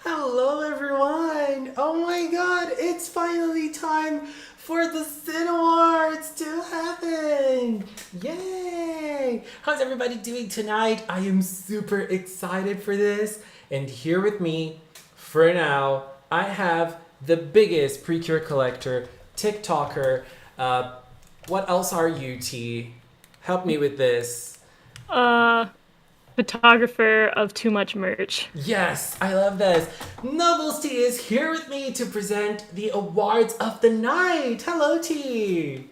Hello, everyone! Oh my god, it's finally time for the Cinnawards to happen! Yay! How's everybody doing tonight? I am super excited for this. And here with me, for now, I have the biggest PreCure collector, TikToker. What else are you, T? Help me with this. Uh, Photographer of too much merch. Yes, I love this. Nobles T is here with me to present the awards of the night. Hello, T.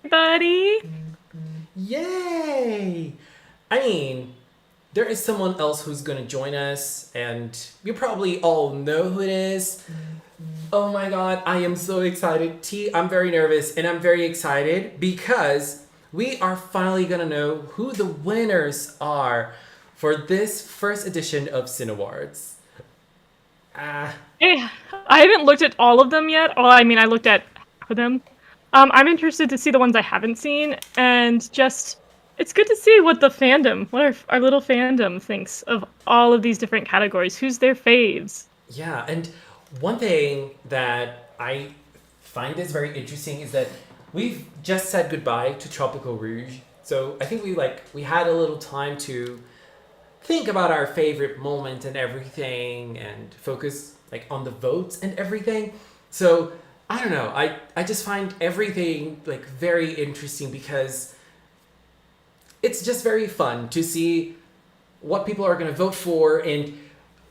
Buddy. Yay! I mean, there is someone else who's going to join us, and you probably all know who it is. Oh my god, I am so excited. T, I'm very nervous, and I'm very excited because we are finally going to know who the winners are for this first edition of Cinnawards. Ah, Hey, I haven't looked at all of them yet. Well, I mean, I looked at half of them. I'm interested to see the ones I haven't seen, and just it's good to see what the fandom, what our little fandom thinks of all of these different categories. Who's their faves? yeah, and one thing that I find is very interesting is that we've just said goodbye to Tropical-Rouge. So I think we had a little time to think about our favorite moment and everything and focus like on the votes and everything. So I don't know. I just find everything like very interesting because it's just very fun to see what people are going to vote for. And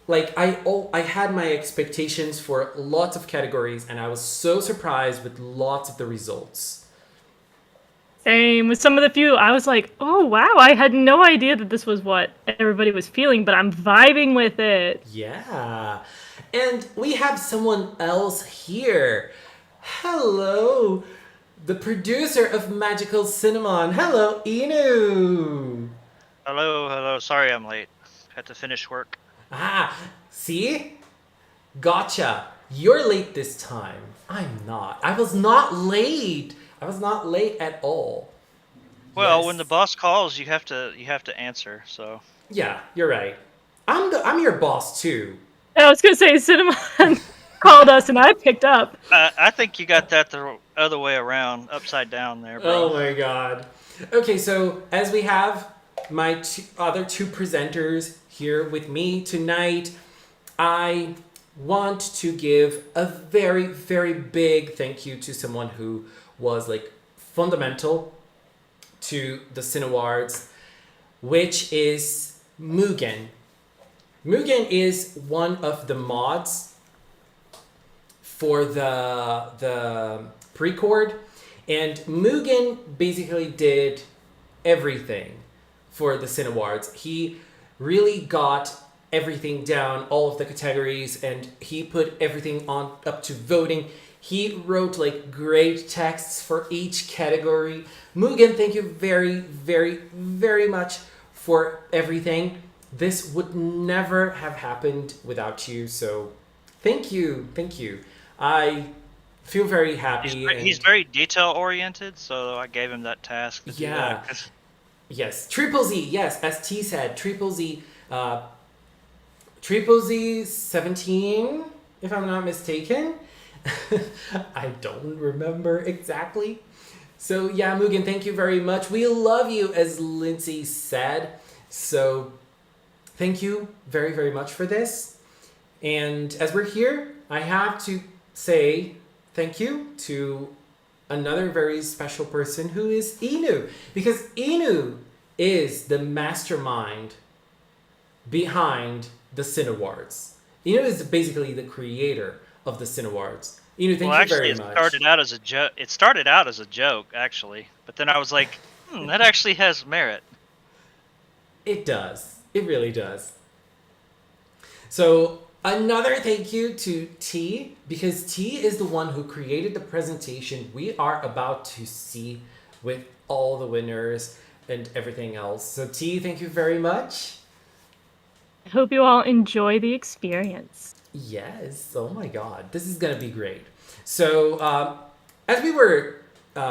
like I had my expectations for lots of categories and I was so surprised with lots of the results. Same with some of the few. I was like, oh wow, I had no idea that this was what everybody was feeling, but I'm vibing with it. Yeah. And we have someone else here. Hello, the producer of Magical Cinnamon. Hello, Inu. Hello, hello. Sorry I'm late. Had to finish work. Ah, see? Gotcha. You're late this time. I'm not. I was not late. I was not late at all. Well, when the Yes. boss calls, you have to answer. So, Yeah, you're right. I'm your boss too. I was gonna say Cinnamon called us and I picked up. I think you got that the other way around, upside down there, bro. Oh my god. Okay, so as we have my other two presenters here with me tonight, I want to give a very, very big thank you to someone who was like fundamental to the Cinnawards, which is Mugen. Mugen is one of the mods for the pre-chord, and Mugen basically did everything for the Cinnawards. He really got everything down, all of the categories, and he put everything on up to voting. He wrote like great texts for each category. Mugen, thank you very, very, very much for everything. This would never have happened without you, so thank you, thank you. I feel very happy He's and very detail oriented, so I gave him that task to do that. yeah, yes, Triple Z, yes, as T said, Triple Z 17, if I'm not mistaken. I don't remember exactly. So yeah, Mugen, thank you very much. We love you, as Lindsay said. So thank you very, very much for this. And as we're here, I have to say thank you to another very special person who is Inu. Because Inu is the mastermind behind the Cinnawards. Inu is basically the creator of the Cinnawards. Inu, Well, thank you actually, very it much. started out as a joke. It started out as a joke, actually, but then I was like, that actually has merit. It does. It really does. So another thank you to T, because T is the one who created the presentation we are about to see with all the winners and everything else. So T, thank you very much. I hope you all enjoy the experience. Yes. Oh my God, this is gonna be great. So as we were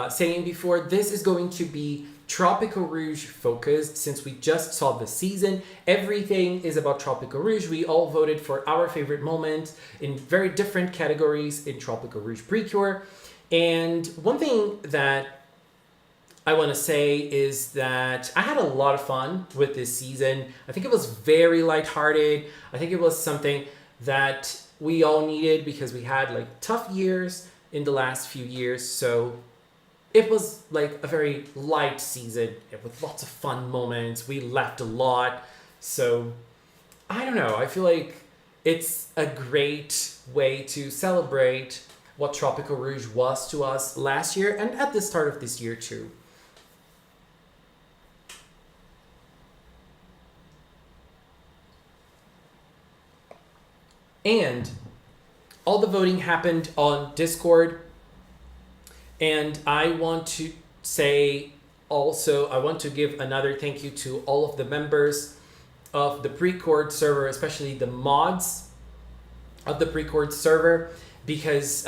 saying before, this is going to be Tropical-Rouge focused since we just saw the season. Everything is about Tropical-Rouge. We all voted for our favorite moments in very different categories in Tropical-Rouge PreCure. And one thing that I want to say is that I had a lot of fun with this season. I think it was very lighthearted. I think it was something that we all needed because we had like tough years in the last few years. So it was like a very light season with lots of fun moments. We laughed a lot. So I don't know. I feel like it's a great way to celebrate what Tropical-Rouge was to us last year and at the start of this year too. And all the voting happened on Discord. And I want to say also, I want to give another thank you to all of the members of the PreCure server, especially the mods of the PreCure server, because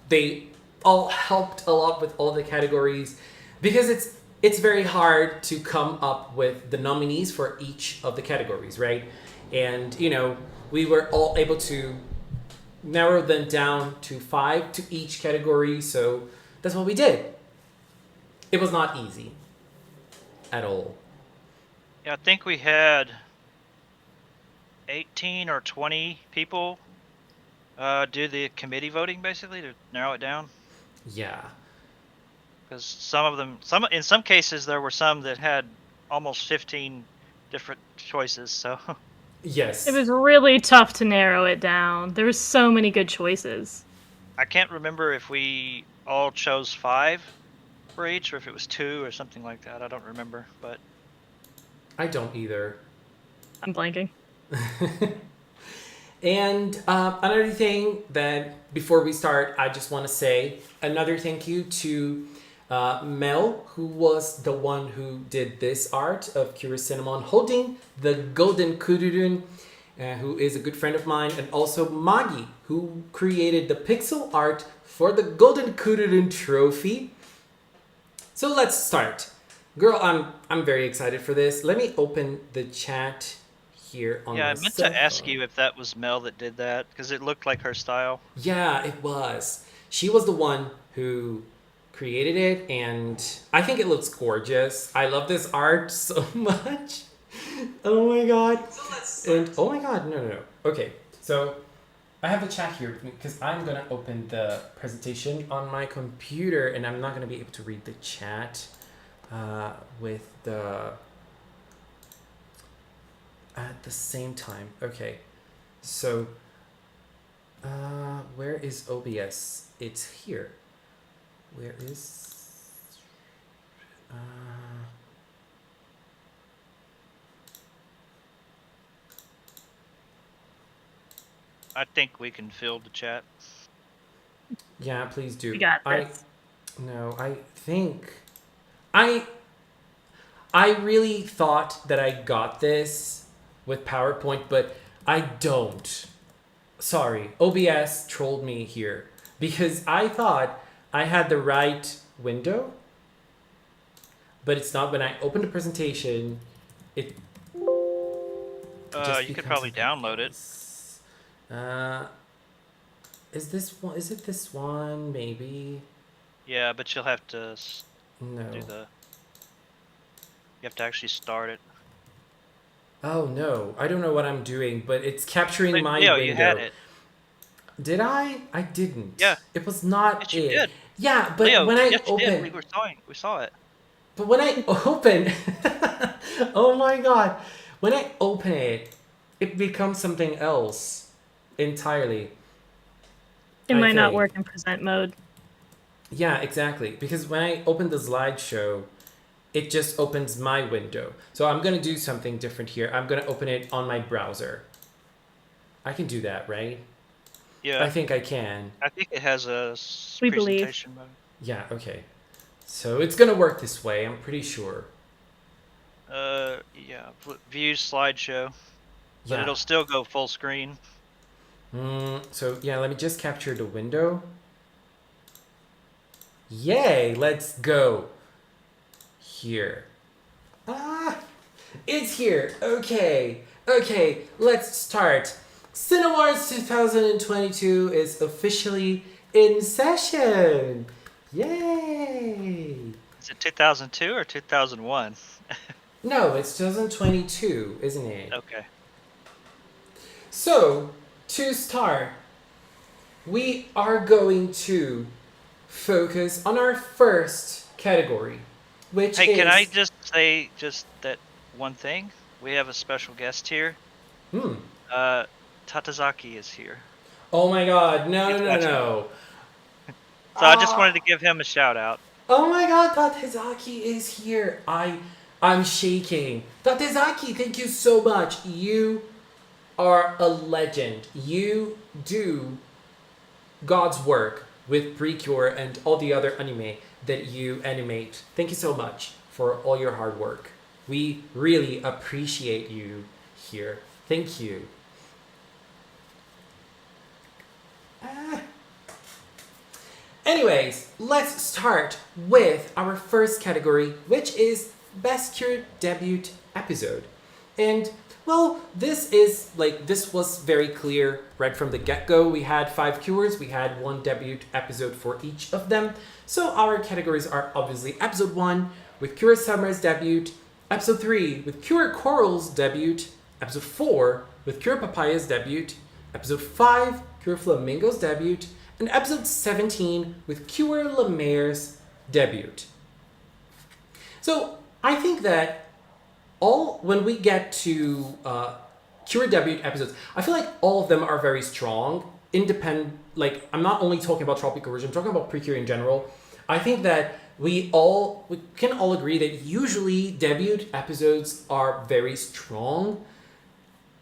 they all helped a lot with all the categories, because it's very hard to come up with the nominees for each of the categories, right? And, you know, we were all able to narrow them down to 5 to each category, so that's what we did. It was not easy at all. Yeah, I think we had 18 or 20 people do the committee voting basically to narrow it down. Yeah. Because in some cases there were some that had almost 15 different choices. So Yes. It was really tough to narrow it down. There were so many good choices. I can't remember if we all chose 5 for each, or if it was 2 or something like that. I don't remember, but I don't either. I'm blanking. And another thing that before we start, I just want to say another thank you to Mel, who was the one who did this art of Curious Cinnamon holding the golden kururun, who is a good friend of mine, and also Magi, who created the pixel art for the golden kururun trophy. So let's start. Girl, I'm very excited for this. Let me open the chat here on yeah, my I meant cell to ask phone. you if that was Mel that did that, because it looked like her style. Yeah, it was. She was the one who created it, and I think it looks gorgeous. I love this art so much. Oh my god. And oh my god, no. Okay, so I have the chat here with me because I'm gonna open the presentation on my computer, and I'm not gonna be able to read the chat with the at the same time. Okay, so where is OBS? It's here. Where is I think we can fill the chat. yeah, please do. We got this. I think I really thought that I got this with PowerPoint, but I don't. Sorry, OBS trolled me here because I thought I had the right window, but it's not. When I opened the presentation, it just You could becomes probably something download it. else. Is this one? Is it this one? Maybe. Yeah, but you'll have to No. do the. You have to actually start it. Oh no, I don't know what I'm doing, but it's capturing But, my Leo, window. you had it. Did I? I didn't. Yeah. It was not Yes, you it. did. Yeah, but Leo, when I yes, you did. open, We saw it. but when I open, oh my god, when I open it, it becomes something else entirely. It I might not think. work in present mode. Yeah, exactly. Because when I open the slideshow, it just opens my window. So I'm gonna do something different here. I'm gonna open it on my browser. I can do that, right? Yeah. I think I can. I think it has a We believe. presentation mode. Yeah, okay. So it's gonna work this way, I'm pretty sure. Yeah. View slideshow, but Yeah. it'll still go full screen. So yeah, let me just capture the window. Yay, let's go. here? Ah, it's here. Okay, let's start. Cinnawards 2022 is officially in session. Yay! Is it 2002 or 2001? No, it's 2022, isn't it? Okay. So, to start, we are going to focus on our first category, which Hey, is... can I just say just that one thing? We have a special guest here. Hmm. Tatazaki is here. Oh my god, no, He's no, no, watching. no. So I just wanted to give him a shout out. Oh my god, Tatezaki is here. I'm shaking. Tatezaki, thank you so much. You are a legend. You do God's work with PreCure and all the other anime that you animate. Thank you so much for all your hard work. We really appreciate you here. Thank you. Anyways, let's start with our first category, which is Best Cure Debut Episode. And, well, this was very clear right from the get-go. We had 5 cures, we had 1 debut episode for each of them. So our categories are obviously Episode 1 with Cure Summer's debut, Episode 3 with Cure Coral's debut, Episode 4 with Cure Papaya's debut, Episode 5, Cure Flamingo's debut, and Episode 17 with Cure Lemaire's debut. So I think that when we get to Cure debut episodes, I feel like all of them are very strong. Independent, like I'm not only talking about Tropical-Rouge, I'm talking about PreCure in general. I think that we can all agree that usually debut episodes are very strong.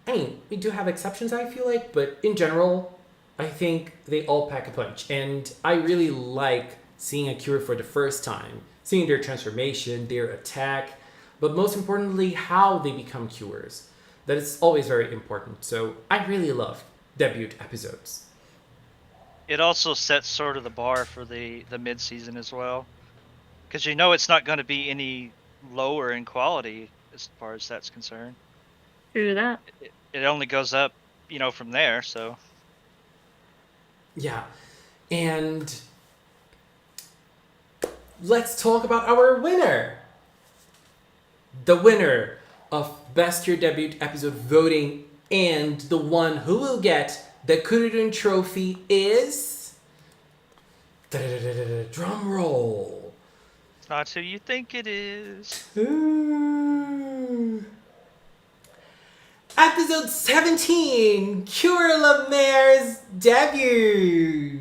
I mean, we do have exceptions, I feel like, but in general, I think they all pack a punch. And I really like seeing a cure for the first time, seeing their transformation, their attack, but most importantly, how they become cures. That is always very important. So I really love debut episodes. It also sets sort of the bar for the mid-season as well. Because you know it's not going to be any lower in quality as far as that's concerned. True that. It only goes up, from there, so... Yeah, and let's talk about our winner. The winner of Best Year Debut Episode voting and the one who will get the Kurudun Trophy is... Drum roll. It's not who you think it is. Ooh. Episode 17, Cure Lemaire's debut.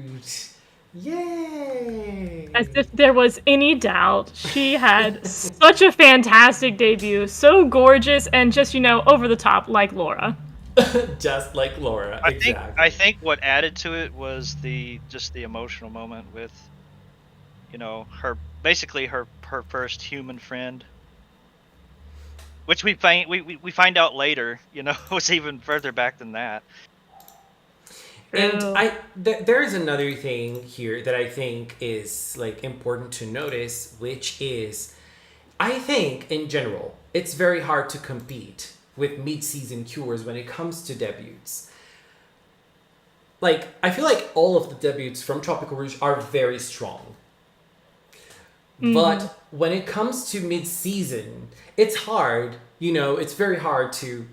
Yay! As if there was any doubt, she had such a fantastic debut, so gorgeous and just, over the top like Laura. Just like Laura, exactly. I think what added to it was the emotional moment with, her first human friend. Which we find out later, was even further back than that. And there is another thing here that I think is important to notice, which is, I think in general it's very hard to compete with mid-season cures when it comes to debuts. I feel like all of the debuts from Tropical-Rouge are very strong. Mm-hmm. But when it comes to mid-season, it's hard, it's very hard to,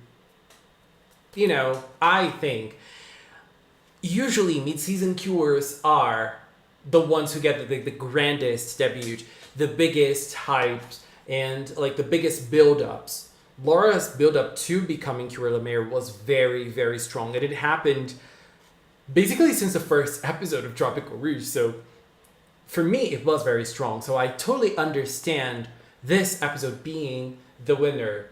I think, usually mid-season cures are the ones who get the grandest debut, the biggest hypes, and the biggest build-ups. Laura's build-up to becoming Cure Lemaire was very, very strong, and it happened basically since the first episode of Tropical-Rouge, so for me, it was very strong. So I totally understand this episode being the winner.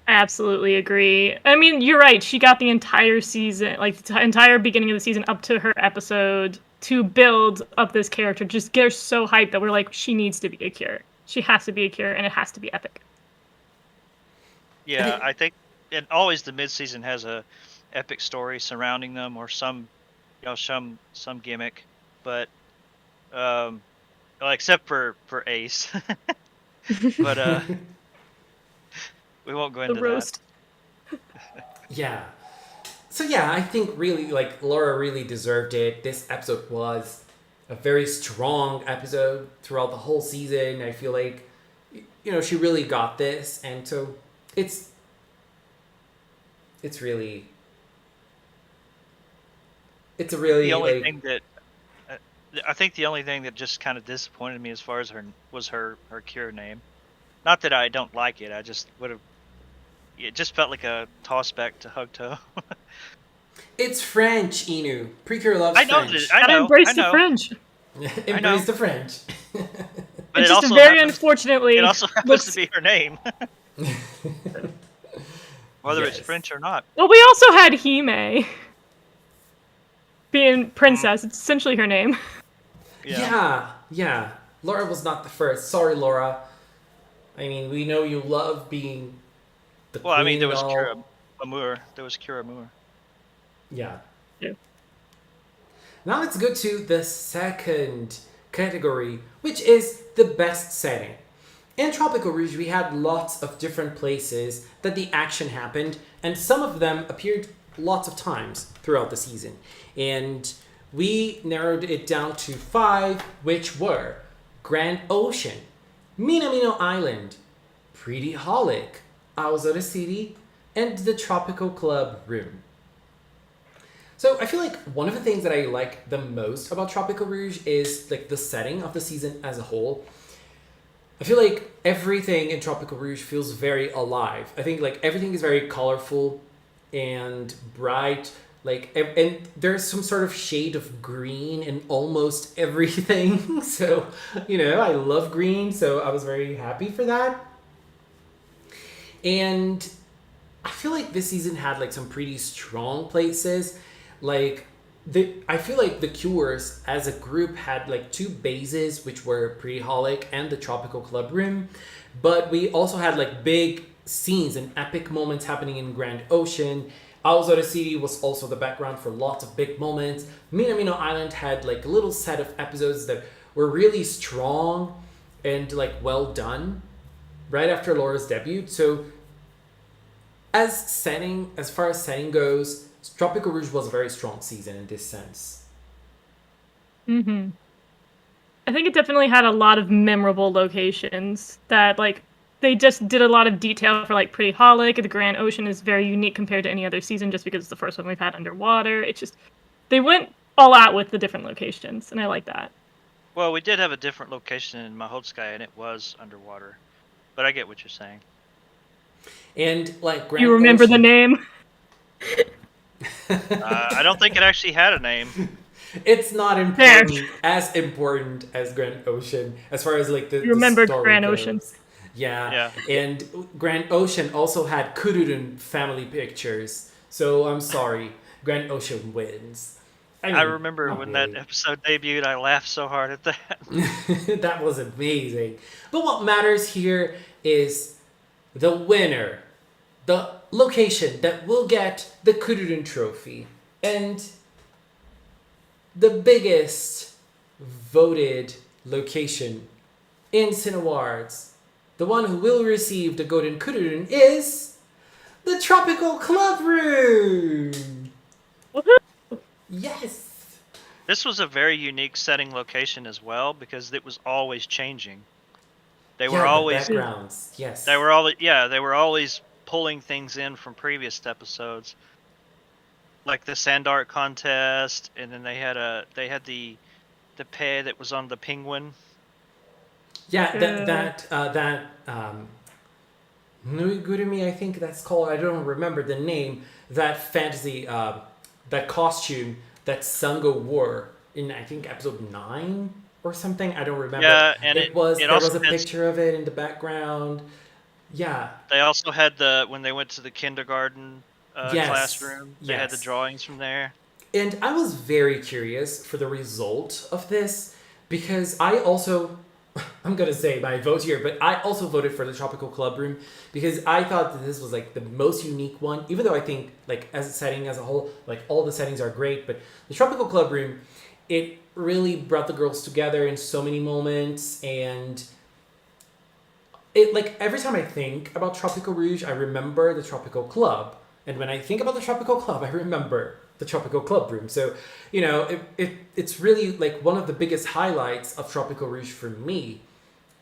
I absolutely agree. I mean, you're right. She got the entire season, the entire beginning of the season up to her episode to build up this character. just get her so hyped that we're like, she needs to be a cure. She has to be a cure, and it has to be epic. Yeah, I think always the mid-season has a epic story surrounding them or some gimmick, but well, except for Ace. But we won't go The into that. roast. Yeah. So yeah, I think really like Laura really deserved it. This episode was a very strong episode throughout the whole season. I feel like she really got this, and so it's really it's a really The only like thing that I think the only thing that just kind of disappointed me as far as her cure name. Not that I don't like it. I just would have. It just felt like a toss back to Hugto. it's French, Inu. PreCure loves I know. French. I Gotta know. embrace I the know. French. Embrace the French. But It's it just also very happens, unfortunately. It also happens looks... to be her name, whether it's Yes. French or not. Well, we also had Hime being princess. It's essentially her name. Yeah. Laura was not the first. Sorry, Laura. I mean, we know you love being the Well, queen I mean, there and was all. Kira Amour. There was Kira Amour. Yeah. Yeah. Now let's go to the second category, which is the best setting. In Tropical-Rouge, we had lots of different places that the action happened, and some of them appeared lots of times throughout the season. And we narrowed it down to 5, which were Grand Ocean, Minamino Island, Pretty Holic, Aozora City, and the Tropical Club Room. So I feel like one of the things that I like the most about Tropical-Rouge is like the setting of the season as a whole. I feel like everything in Tropical-Rouge feels very alive. I think like everything is very colorful and bright. Like and there's some sort of shade of green in almost everything. So, I love green, so I was very happy for that. And I feel like this season had like some pretty strong places. Like I feel like the Cures as a group had like 2 bases, which were Pretty Holic and the Tropical Club Room, but we also had like big scenes and epic moments happening in Grand Ocean. Aozora City was also the background for lots of big moments. Minamino Island had like a little set of episodes that were really strong and like well done right after Laura's debut. So as far as setting goes, Tropical-Rouge was a very strong season in this sense. Mm-hmm. I think it definitely had a lot of memorable locations that, like, they just did a lot of detail for, like, Pretty Holic. The Grand Ocean is very unique compared to any other season just because it's the first one we've had underwater. It's just, they went all out with the different locations, and I like that. Well, we did have a different location in Maholsky, and it was underwater. But I get what you're saying. And, like, Grand You remember Ocean, the name? I don't think it actually had a name. It's not as important as Grand Ocean as far as like the You remember story Grand goes. Ocean. Yeah. And Grand Ocean also had Kururun family pictures. So I'm sorry, Grand Ocean wins. I remember not when really. that episode debuted, I laughed so hard at that. That was amazing. But what matters here is the winner, the location that will get the Kururun trophy, and the biggest voted location in Cinnawards, the one who will receive the Golden Kururun is the Tropical Club Room. Woohoo! Yes. This was a very unique setting location as well because it was always changing. They were always the backgrounds. Yes. they were always pulling things in from previous episodes. Like the sand art contest, and then they had the pair that was on the penguin. Yeah, that Nuigurumi, I think that's called. I don't remember the name. That fantasy, that costume that Sango wore in, I think, episode 9 or something. I don't remember. Yeah, and there was a had, picture of it in the background. Yeah. They also had when they went to the kindergarten classroom. They had the drawings from there. And I was very curious for the result of this because I also, I'm going to say my vote here, but I also voted for the Tropical Club Room because I thought that this was like the most unique one, even though I think like as a setting as a whole, like all the settings are great, but the Tropical Club Room, it really brought the girls together in so many moments, and it like every time I think about Tropical-Rouge, I remember the Tropical Club, and when I think about the Tropical Club, I remember the Tropical Club room. So, it's really like one of the biggest highlights of Tropical-Rouge for me.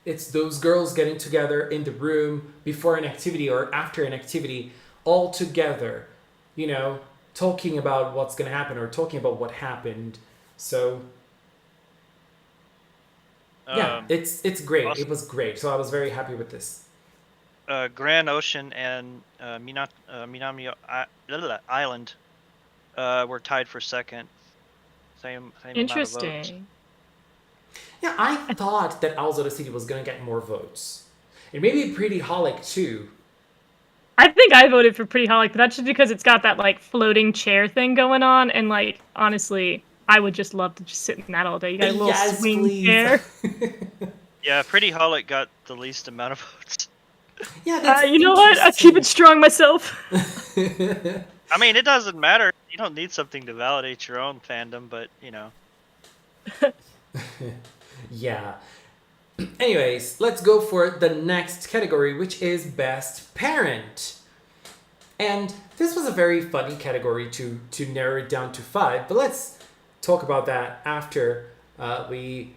It's those girls getting together in the room before an activity or after an activity, all together, talking about what's going to happen or talking about what happened. So, yeah, it's great. Also, It was great. So I was very happy with this. Grand Ocean and Minami Island were tied for second. Same amount of votes. Interesting. Yeah, I thought that Alzada City was going to get more votes. And maybe Pretty Holic too. I think I voted for Pretty Holic, but that's just because it's got that like floating chair thing going on, and like honestly, I would just love to just sit in that all day. You got a little Yes, swing please. chair. Yeah, Pretty Holic got the least amount of votes. Yeah, that's You know what? I keep it strong myself. I mean, it doesn't matter. You don't need something to validate your own fandom, but Yeah. Anyways, let's go for the next category, which is Best Parent. And this was a very funny category to narrow it down to 5, but let's talk about that after we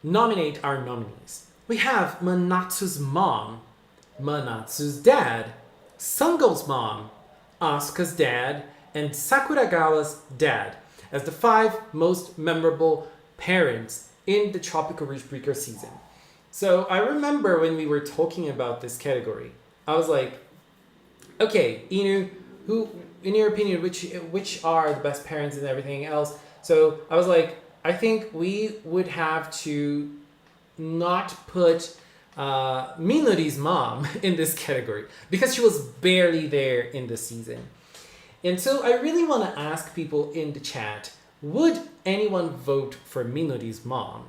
nominate our nominees. We have Manatsu's mom, Manatsu's dad, Sungul's mom, Asuka's dad, and Sakuragawa's dad as the 5 most memorable parents in the Tropical-Rouge PreCure season. So I remember when we were talking about this category, I was like, okay, Inu, who, in your opinion, which are the best parents and everything else? So I was like, I think we would have to not put Minori's mom in this category because she was barely there in the season. And so I really want to ask people in the chat, would anyone vote for Minori's mom?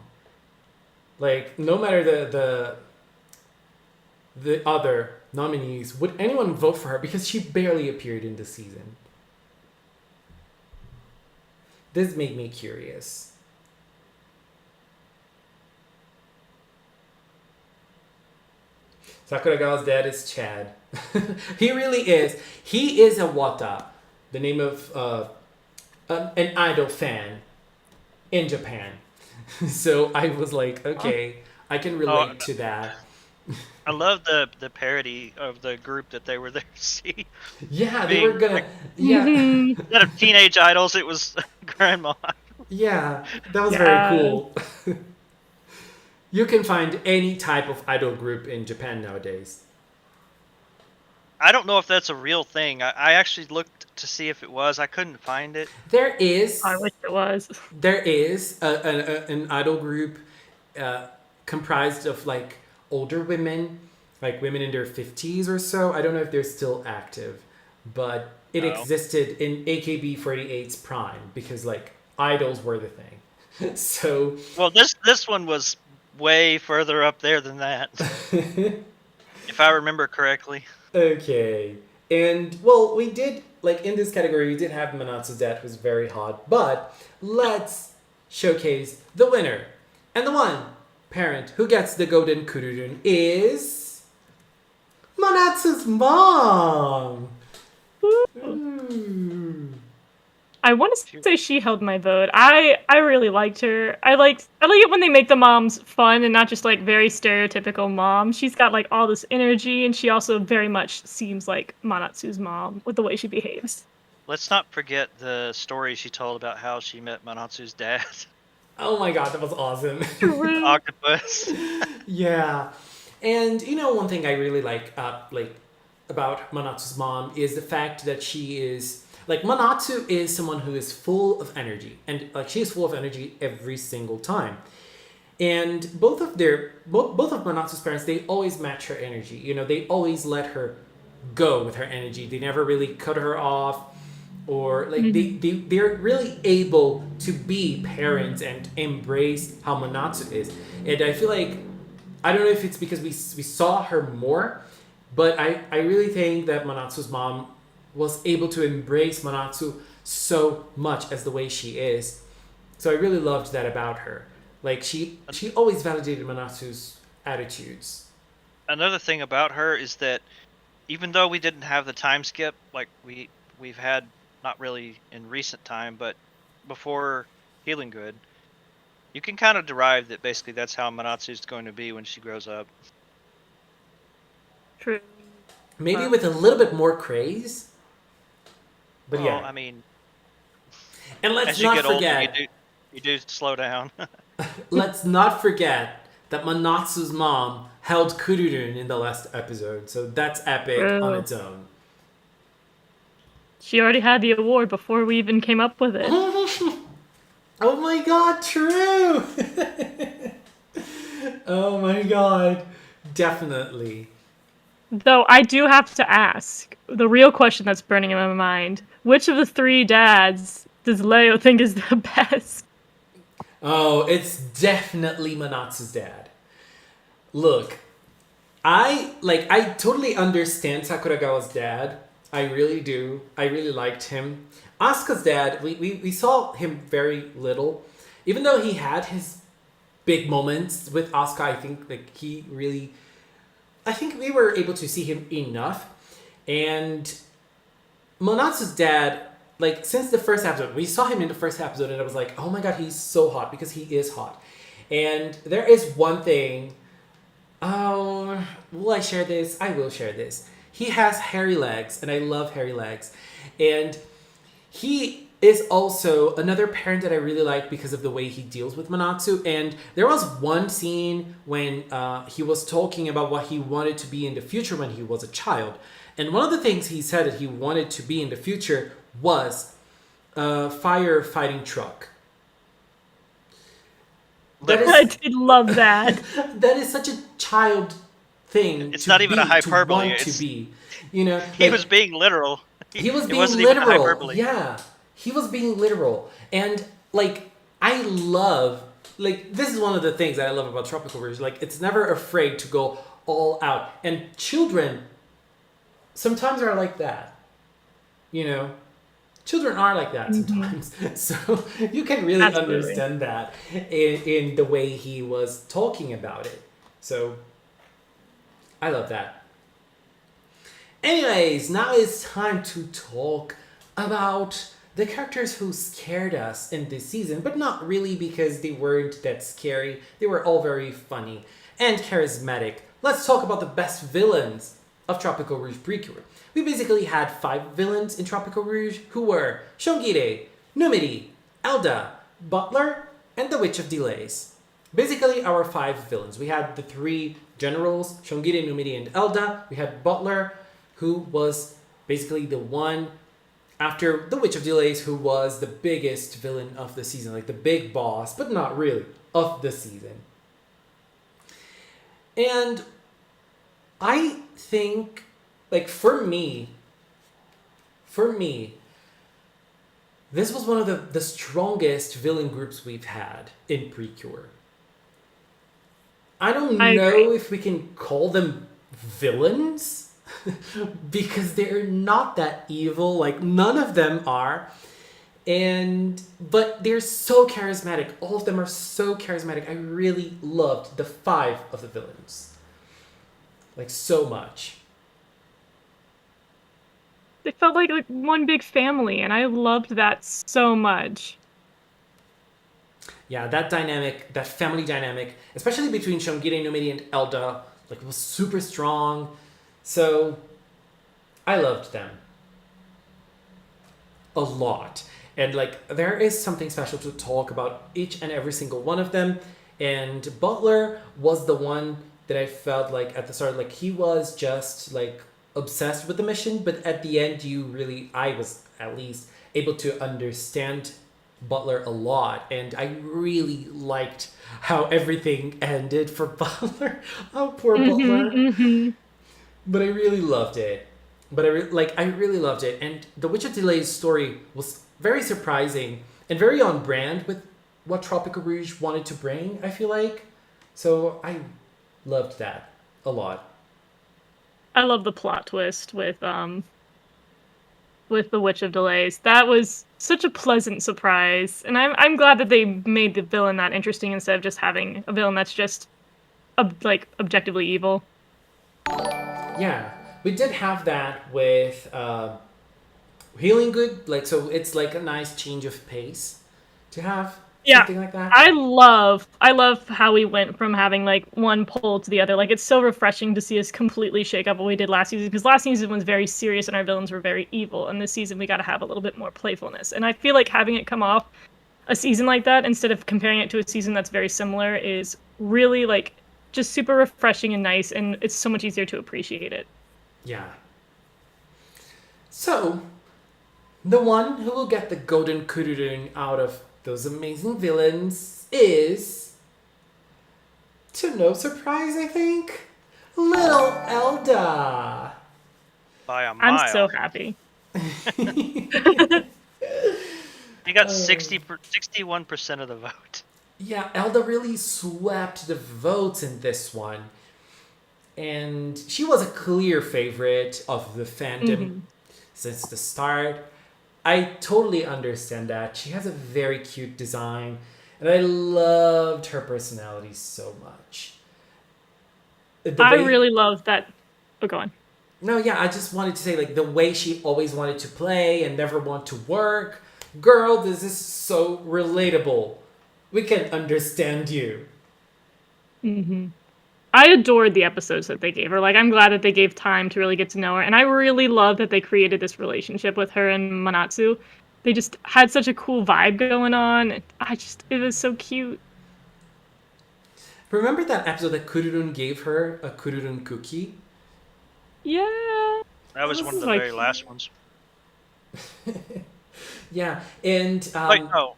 Like, no matter the other nominees, would anyone vote for her? Because she barely appeared in the season. This made me curious. Sakuragawa's dad is Chad. He really is. He is a Wata, the name of an idol fan in Japan. So I was like, okay, I can relate to that. I love the parody of the group that they were there to see. Yeah, they were gonna. Yeah, Instead of teenage idols, it was grandma. yeah, that was Yeah. very cool. You can find any type of idol group in Japan nowadays. I don't know if that's a real thing. I actually looked to see if it was. I couldn't find it. There is. I wish it was. There is an idol group comprised of like older women, like women in their 50s or so. I don't know if they're still active, but it existed in AKB48's prime because like idols were the thing. So Well, this one was way further up there than that, if I remember correctly. okay. And well, we did like in this category we did have Manatsu's dad who's very hot, but let's showcase the winner. And the one parent who gets the golden kururun is Manatsu's mom. Ooh. I want to say she held my vote. I really liked her. I like it when they make the moms fun and not just like very stereotypical mom. She's got like all this energy, and she also very much seems like Manatsu's mom with the way she behaves. Let's not forget the story she told about how she met Manatsu's dad. Oh my god, that was awesome. Octopus. Yeah. And one thing I really like about Manatsu's mom is the fact that she is like Manatsu is someone who is full of energy, and like she is full of energy every single time. And both of Manatsu's parents, they always match her energy. They always let her go with her energy. They never really cut her off, or like they're really able to be parents and embrace how Manatsu is. And I feel like I don't know if it's because we saw her more, but I really think that Manatsu's mom was able to embrace Manatsu so much as the way she is. So I really loved that about her. Like she always validated Manatsu's attitudes. Another thing about her is that even though we didn't have the time skip like we've had, not really in recent time, but before Healing Good, you can kind of derive that basically that's how Manatsu's going to be when she grows up. True. Maybe with a little bit more craze. But Well, yeah. I mean, And let's as you not get older, forget, you do slow down. let's not forget that Manatsu's mom held Kururun in the last episode. So that's epic on True. its own. She already had the award before we even came up with it. Oh my god, true! Oh my god, definitely. Though I do have to ask, the real question that's burning in my mind, which of the 3 dads does Leo think is the best? Oh, it's definitely Manatsu's dad. Look, I totally understand Sakuragawa's dad. I really do. I really liked him. Asuka's dad, we saw him very little. Even though he had his big moments with Asuka, I think like he really I think we were able to see him enough. And Manatsu's dad, like since the first episode, we saw him in the first episode and I was like, oh my god, he's so hot because he is hot. And there is one thing. Oh, will I share this? I will share this. He has hairy legs, and I love hairy legs. And he is also another parent that I really like because of the way he deals with Manatsu. And there was one scene when he was talking about what he wanted to be in the future when he was a child. And one of the things he said that he wanted to be in the future was a firefighting truck. I did love that. That is such a child thing. It's not even a hyperbole. To want to be, you know. He was being literal. He was It being wasn't even a literal. hyperbole. Yeah, he was being literal, and like I love like this is one of the things that I love about Tropical-Rouge. Like it's never afraid to go all out, and children sometimes are like that, you know. Children are like that sometimes. So you can really Absolutely. understand that in the way he was talking about it. So I love that. Anyways, now it's time to talk about the characters who scared us in this season, but not really because they weren't that scary. They were all very funny and charismatic. Let's talk about the best villains of Tropical-Rouge PreCure. We basically had 5 villains in Tropical-Rouge who were Shongire, Numiri, Elda, Butler, and the Witch of Delays. Basically our 5 villains. We had the 3 generals, Shongire, Numiri, and Elda. We had Butler, who was basically the one after the Witch of Delays who was the biggest villain of the season, like the big boss, but not really, of the season. And I think, like, for me, this was one of the strongest villain groups we've had in PreCure. I don't I know agree. if we can call them villains because they're not that evil. Like, none of them are. But they're so charismatic. All of them are so charismatic. I really loved the 5 of the villains. Like, so much. They felt like one big family, and I loved that so much. Yeah, that dynamic, that family dynamic, especially between Shongire, Numiri, and Elda, like, it was super strong. So, I loved them. A lot. And, like, there is something special to talk about each and every single one of them. And Butler was the one that I felt like at the start, like, he was just, like, obsessed with the mission. But at the end, I was at least able to understand Butler a lot, and I really liked how everything ended for Butler. Oh, poor Butler. But I really loved it. I really loved it, and the Witch of Delay's story was very surprising and very on brand with what Tropical-Rouge wanted to bring. I feel like, so I loved that a lot. I love the plot twist with with the Witch of Delays. That was such a pleasant surprise, and I'm glad that they made the villain that interesting instead of just having a villain that's just like objectively evil. Yeah, we did have that with Healing Good. Like, so it's like a nice change of pace to have Yeah. something like that. I love how we went from having like one pole to the other. Like it's so refreshing to see us completely shake up what we did last season, because last season was very serious and our villains were very evil, and this season we got to have a little bit more playfulness. And I feel like having it come off a season like that instead of comparing it to a season that's very similar is really like just super refreshing and nice, and it's so much easier to appreciate it. Yeah. So, the one who will get the golden kururun out of those amazing villains is, to no surprise, I think, little Elda. By a mile. I'm so happy. He got 61% of the vote. Yeah, Elda really swept the votes in this one. And she was a clear favorite of the fandom since the start. I totally understand that. She has a very cute design, and I loved her personality so much. I really love that. Oh, go on. No, yeah, I just wanted to say, like, the way she always wanted to play and never want to work. Girl, this is so relatable. We can understand you. I adored the episodes that they gave her. Like, I'm glad that they gave time to really get to know her. And I really love that they created this relationship with her and Manatsu. They just had such a cool vibe going on. It was so cute. Remember that episode that Kururun gave her a Kururun cookie? Yeah. That was one of the very last ones. Yeah, and... Wait, no.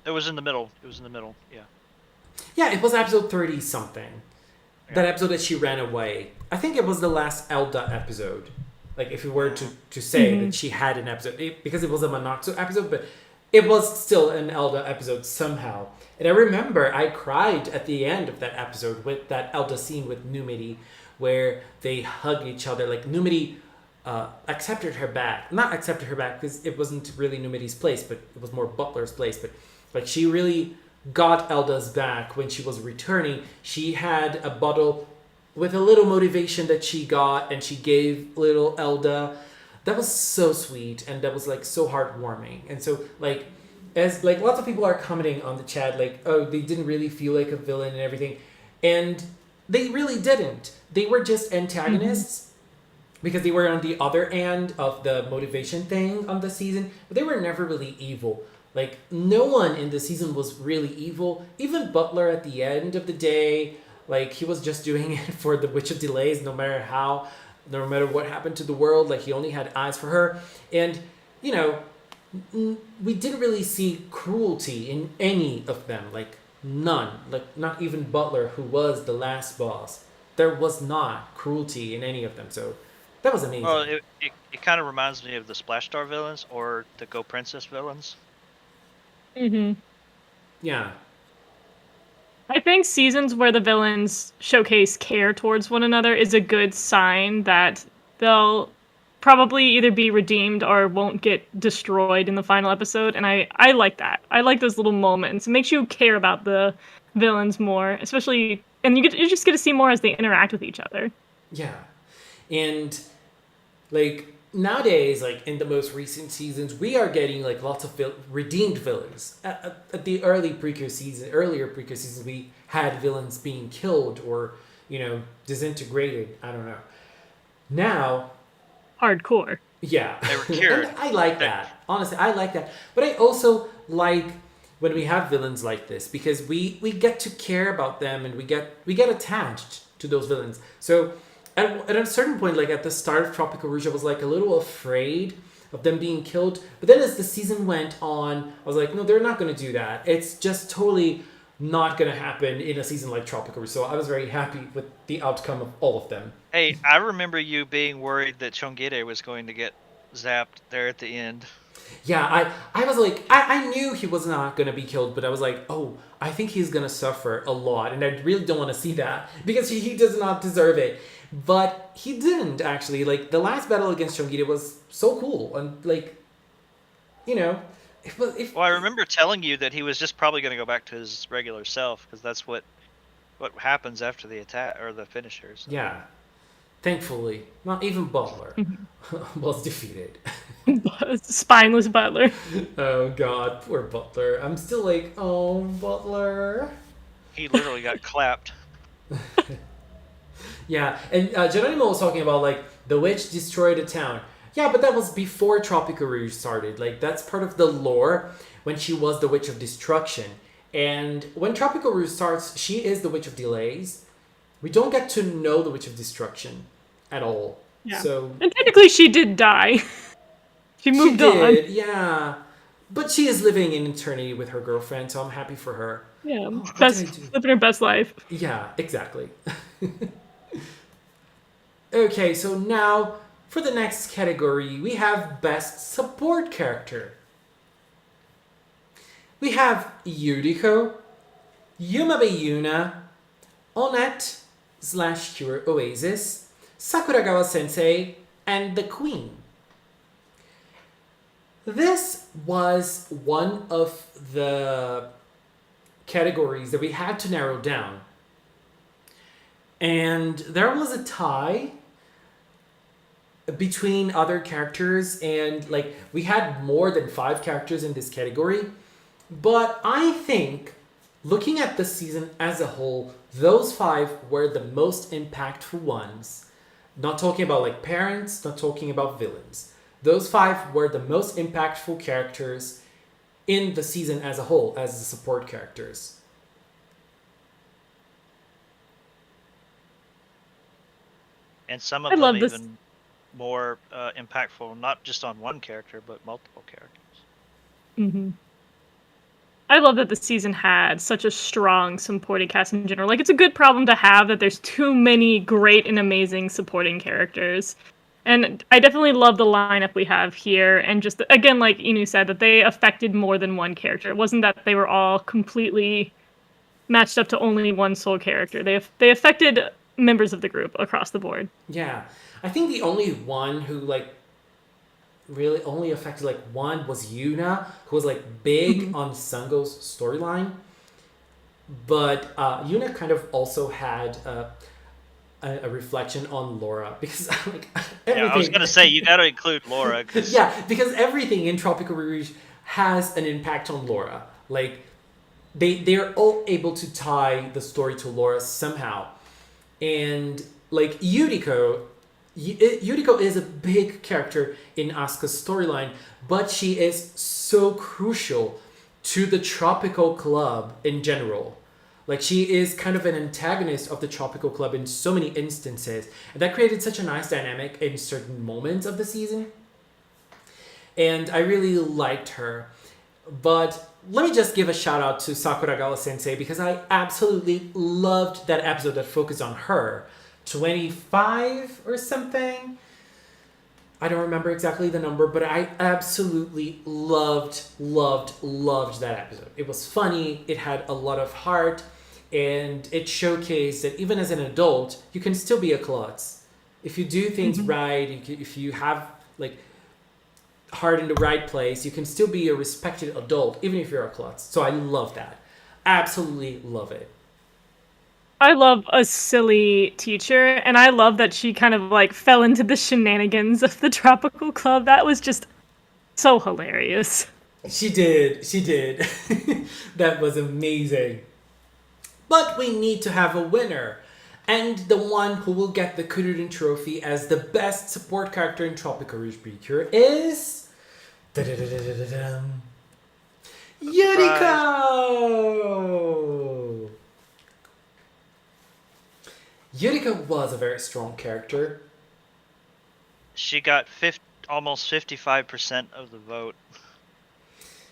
It was in the middle. Yeah. Yeah, it was episode 30-something. That episode that she ran away. I think it was the last Elda episode. Like, if we were to say that she had an episode. Because it was a Manatsu episode, but it was still an Elda episode somehow. And I remember I cried at the end of that episode with that Elda scene with Numidi, where they hug each other. Like, Numidi accepted her back. Not accepted her back, because it wasn't really Numidi's place, but it was more Butler's place. But, like, she really got Elda's back when she was returning. She had a bottle with a little motivation that she got, and she gave little Elda. That was so sweet, and that was like so heartwarming. And so, like, as like lots of people are commenting on the chat, like, oh, they didn't really feel like a villain and everything, and they really didn't. They were just antagonists because they were on the other end of the motivation thing on the season, but they were never really evil. Like, no one in the season was really evil. Even Butler at the end of the day, like, he was just doing it for the Witch of Delays, no matter what happened to the world. Like, he only had eyes for her. And, you know, we didn't really see cruelty in any of them. Like, none. Like, not even Butler, who was the last boss. There was not cruelty in any of them. So, that was amazing. Well, it kind of reminds me of the Splash Star villains or the Go Princess villains. Yeah. I think seasons where the villains showcase care towards one another is a good sign that they'll probably either be redeemed or won't get destroyed in the final episode. And I like that. I like those little moments. It makes you care about the villains more, especially, and you just get to see more as they interact with each other. Yeah. And, like, nowadays, like, in the most recent seasons, we are getting, like, lots of redeemed villains. At the earlier PreCure seasons, we had villains being killed or, you know, disintegrated. I don't know. Now... Hardcore. Yeah. They were cured. And I like that. Honestly, I like that. But I also like when we have villains like this, because we get to care about them, and we get attached to those villains. So... At a certain point, like at the start of Tropical-Rouge, I was like a little afraid of them being killed. But then as the season went on, I was like, no, they're not going to do that. It's just totally not going to happen in a season like Tropical-Rouge. So I was very happy with the outcome of all of them. Hey, I remember you being worried that Chongire was going to get zapped there at the end. Yeah, I was like, I knew he was not gonna be killed, but I was like, oh, I think he's gonna suffer a lot, and I really don't want to see that because he does not deserve it. But he didn't actually. Like the last battle against Chongita was so cool, and like, you know, it was. Well, I remember telling you that he was just probably going to go back to his regular self because that's what happens after the attack or the finishers. So. Yeah, thankfully, not even Butler was defeated. Spineless Butler. Oh God, poor Butler. I'm still like, oh Butler. He literally got clapped. Yeah, and Geronimo was talking about like the witch destroyed a town. Yeah, but that was before Tropical-Rouge started. Like that's part of the lore when she was the witch of destruction. And when Tropical-Rouge starts, she is the witch of delays. We don't get to know the witch of destruction at all. Yeah. So And technically she did die. She moved on. Yeah. But she is living in eternity with her girlfriend, so I'm happy for her. Yeah. Oh, what Best did I do? living her best life. Yeah, exactly. Okay, so now for the next category, we have Best Support Character. We have Yuriko, Yumabe Yuna, Onett / Cure Oasis, Sakuragawa Sensei, and the Queen. This was one of the categories that we had to narrow down. And there was a tie between other characters, and like we had more than 5 characters in this category. But I think, looking at the season as a whole, those 5 were the most impactful ones. Not talking about like parents, not talking about villains. Those 5 were the most impactful characters in the season as a whole, as the support characters. And some of I them love this. even more impactful, not just on one character, but multiple characters. Mm-hmm. I love that the season had such a strong supporting cast in general. Like, it's a good problem to have that there's too many great and amazing supporting characters. And I definitely love the lineup we have here. And just, again, like Inu said, that they affected more than one character. It wasn't that they were all completely matched up to only one sole character. They affected members of the group across the board. Yeah. I think the only one who like really only affected like one was Yuna, who was like big on Sango's storyline. But Yuna kind of also had a reflection on Laura because like everything. Yeah, I was gonna say you got to include Laura. Cause... Yeah, because everything in Tropical-Rouge has an impact on Laura. Like they're all able to tie the story to Laura somehow, and like Yuriko is a big character in Asuka's storyline, but she is so crucial to the Tropical Club in general. Like, she is kind of an antagonist of the Tropical Club in so many instances. And that created such a nice dynamic in certain moments of the season. And I really liked her. But let me just give a shout out to Sakuragawa Sensei because I absolutely loved that episode that focused on her. 25 or something. I don't remember exactly the number, but I absolutely loved that episode. It was funny, it had a lot of heart, and it showcased that even as an adult, you can still be a klutz. If you do things right, if you have like heart in the right place, you can still be a respected adult, even if you're a klutz. So I love that. Absolutely love it. I love a silly teacher, and I love that she kind of like fell into the shenanigans of the Tropical Club. That was just so hilarious. She did. That was amazing. But we need to have a winner. And the one who will get the Kuririn Trophy as the best support character in Tropical-Rouge PreCure is... Yuriko! Yuriko was a very strong character. She got almost 55% of the vote.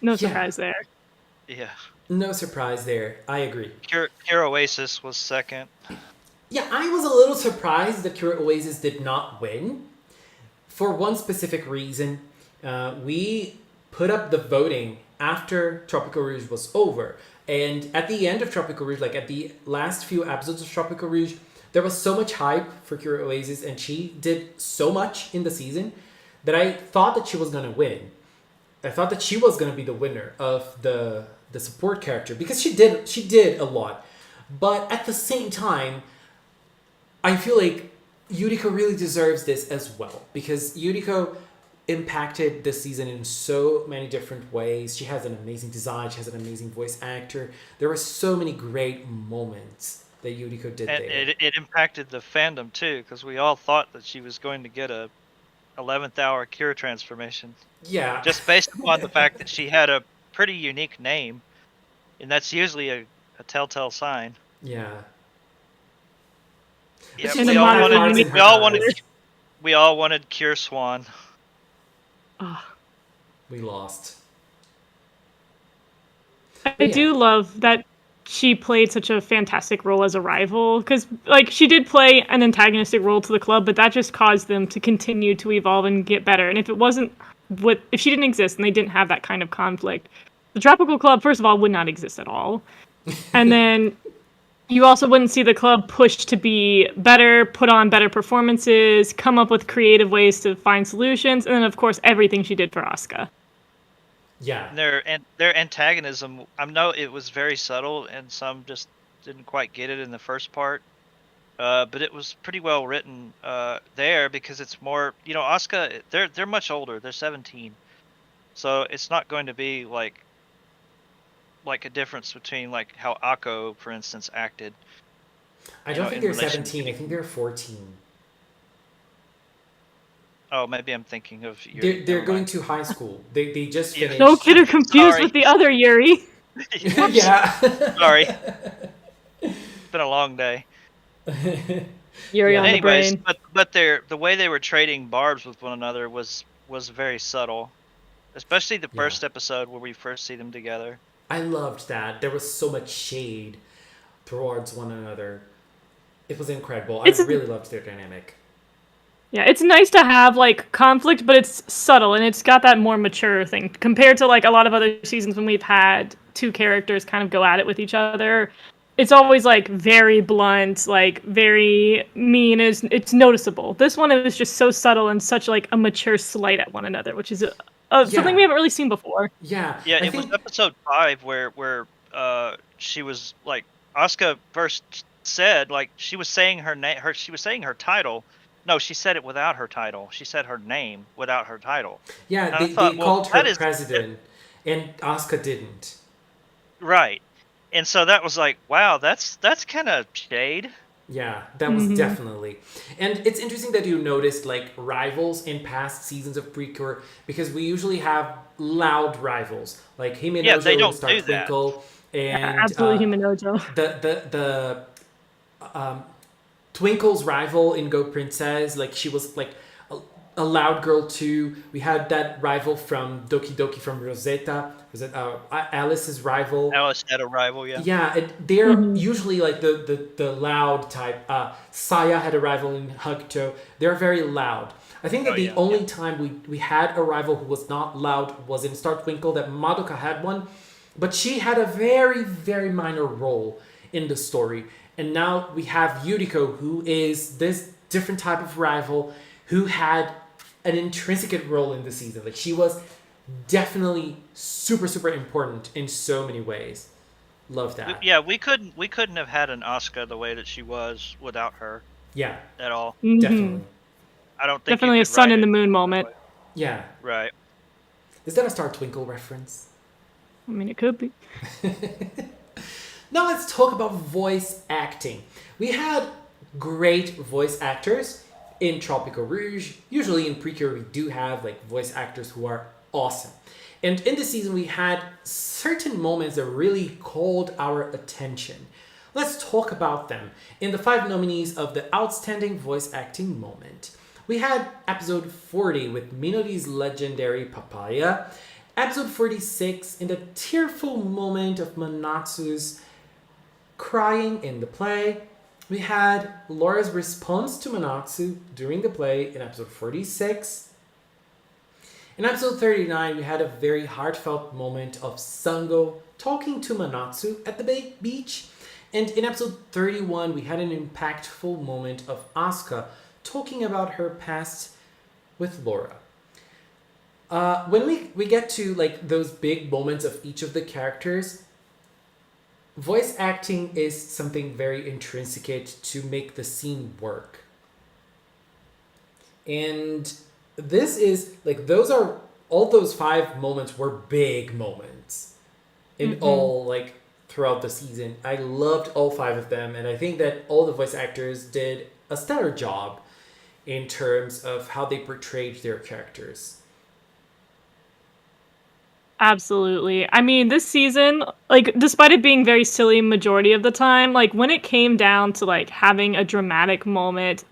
No surprise there. Yeah. No surprise there. I agree. Cure Oasis was second. Yeah, I was a little surprised that Cure Oasis did not win. For one specific reason. We put up the voting after Tropical Rouge was over. And at the end of Tropical Rouge, like at the last few episodes of Tropical Rouge, there was so much hype for Kira Oasis, and she did so much in the season that I thought that she was going to win. I thought that she was going to be the winner of the support character because she did a lot. But at the same time, I feel like Yuriko really deserves this as well because Yuriko impacted this season in so many different ways. She has an amazing design. She has an amazing voice actor. There were so many great moments that Yuriko did And there. it impacted the fandom too, because we all thought that she was going to get a 11th hour cure transformation, Yeah. just based upon the fact that she had a pretty unique name, and that's usually a telltale sign. Yeah. Yeah, She's we a all modern wanted, hearts in we her all eyes. wanted, we all wanted Cure Swan. Oh. We lost. I But yeah. do love that she played such a fantastic role as a rival because like she did play an antagonistic role to the club, but that just caused them to continue to evolve and get better. And if it wasn't if she didn't exist and they didn't have that kind of conflict, the Tropical Club first of all would not exist at all. And then you also wouldn't see the club pushed to be better, put on better performances, come up with creative ways to find solutions, and then of course everything she did for Asuka. Yeah. Their antagonism, I know it was very subtle, and some just didn't quite get it in the first part. But it was pretty well written there because it's more, Asuka. They're much older. They're 17, so it's not going to be like a difference between like how Akko, for instance, acted. I don't think in they're relation 17. I think they're 14. Oh, maybe I'm thinking of. They're going to high school. They just Yeah. finished. Don't get her confused Sorry. with the other Yuri. Yeah. Sorry. It's been a long day. Yuri Yeah. on the Anyways, brain. but the way they were trading barbs with one another was very subtle, especially the first episode where we first see them together. I loved that. There was so much shade towards one another. It was incredible. I really loved their dynamic. Yeah, it's nice to have like conflict, but it's subtle and it's got that more mature thing compared to like a lot of other seasons when we've had two characters kind of go at it with each other. It's always like very blunt, like very mean. It's noticeable. This one, it was just so subtle and such like a mature slight at one another, which is something we haven't really seen before. Yeah. Yeah, it was episode 5 where she was like Asuka first said like she was saying her name. She was saying her title. No, she said it without her title. She said her name without her title. Yeah, And they well, called her president, and Asuka didn't. Right. And so that was like, wow, that's kind of shade. Yeah, that was definitely. And it's interesting that you noticed like rivals in past seasons of PreCure because we usually have loud rivals like Hime Yeah, they Nojo don't and Star do that. Twinkle and Absolutely, Himenojo. the Twinkle's rival in Go Princess, like she was like a loud girl too. We had that rival from Doki Doki from Rosetta. Was it Alice's rival? Alice had a rival, yeah. Yeah, they're usually like the loud type. Saya had a rival in Hakuto. They're very loud. I think that the only time we had a rival who was not loud was in Star Twinkle, that Madoka had one. But she had a very, very minor role in the story. And now we have Yuriko, who is this different type of rival who had an intrinsic role in the season. Like she was definitely super, super important in so many ways. Love that. Yeah, we couldn't have had an Asuka the way that she was without her. Yeah. At all. Definitely. I don't think definitely a sun in the moon moment. Yeah. Right. Is that a Star Twinkle reference? I mean, it could be. Now let's talk about voice acting. We had great voice actors in Tropical-Rouge. Usually in PreCure we do have like voice actors who are awesome. And in this season we had certain moments that really called our attention. Let's talk about them. In the 5 nominees of the Outstanding Voice Acting Moment, we had episode 40 with Minori's legendary Papaya, episode 46 in the tearful moment of Manatsu's crying in the play. We had Laura's response to Manatsu during the play in episode 46. In episode 39, we had a very heartfelt moment of Sango talking to Manatsu at the beach. And in episode 31, we had an impactful moment of Asuka talking about her past with Laura. When we get to like those big moments of each of the characters, voice acting is something very intrinsic to make the scene work. And this is like those are all those 5 moments were big moments in all like throughout the season. I loved all 5 of them, and I think that all the voice actors did a stellar job in terms of how they portrayed their characters. Absolutely. I mean, this season, like, despite it being very silly majority of the time, like, when it came down to, like, having a dramatic moment,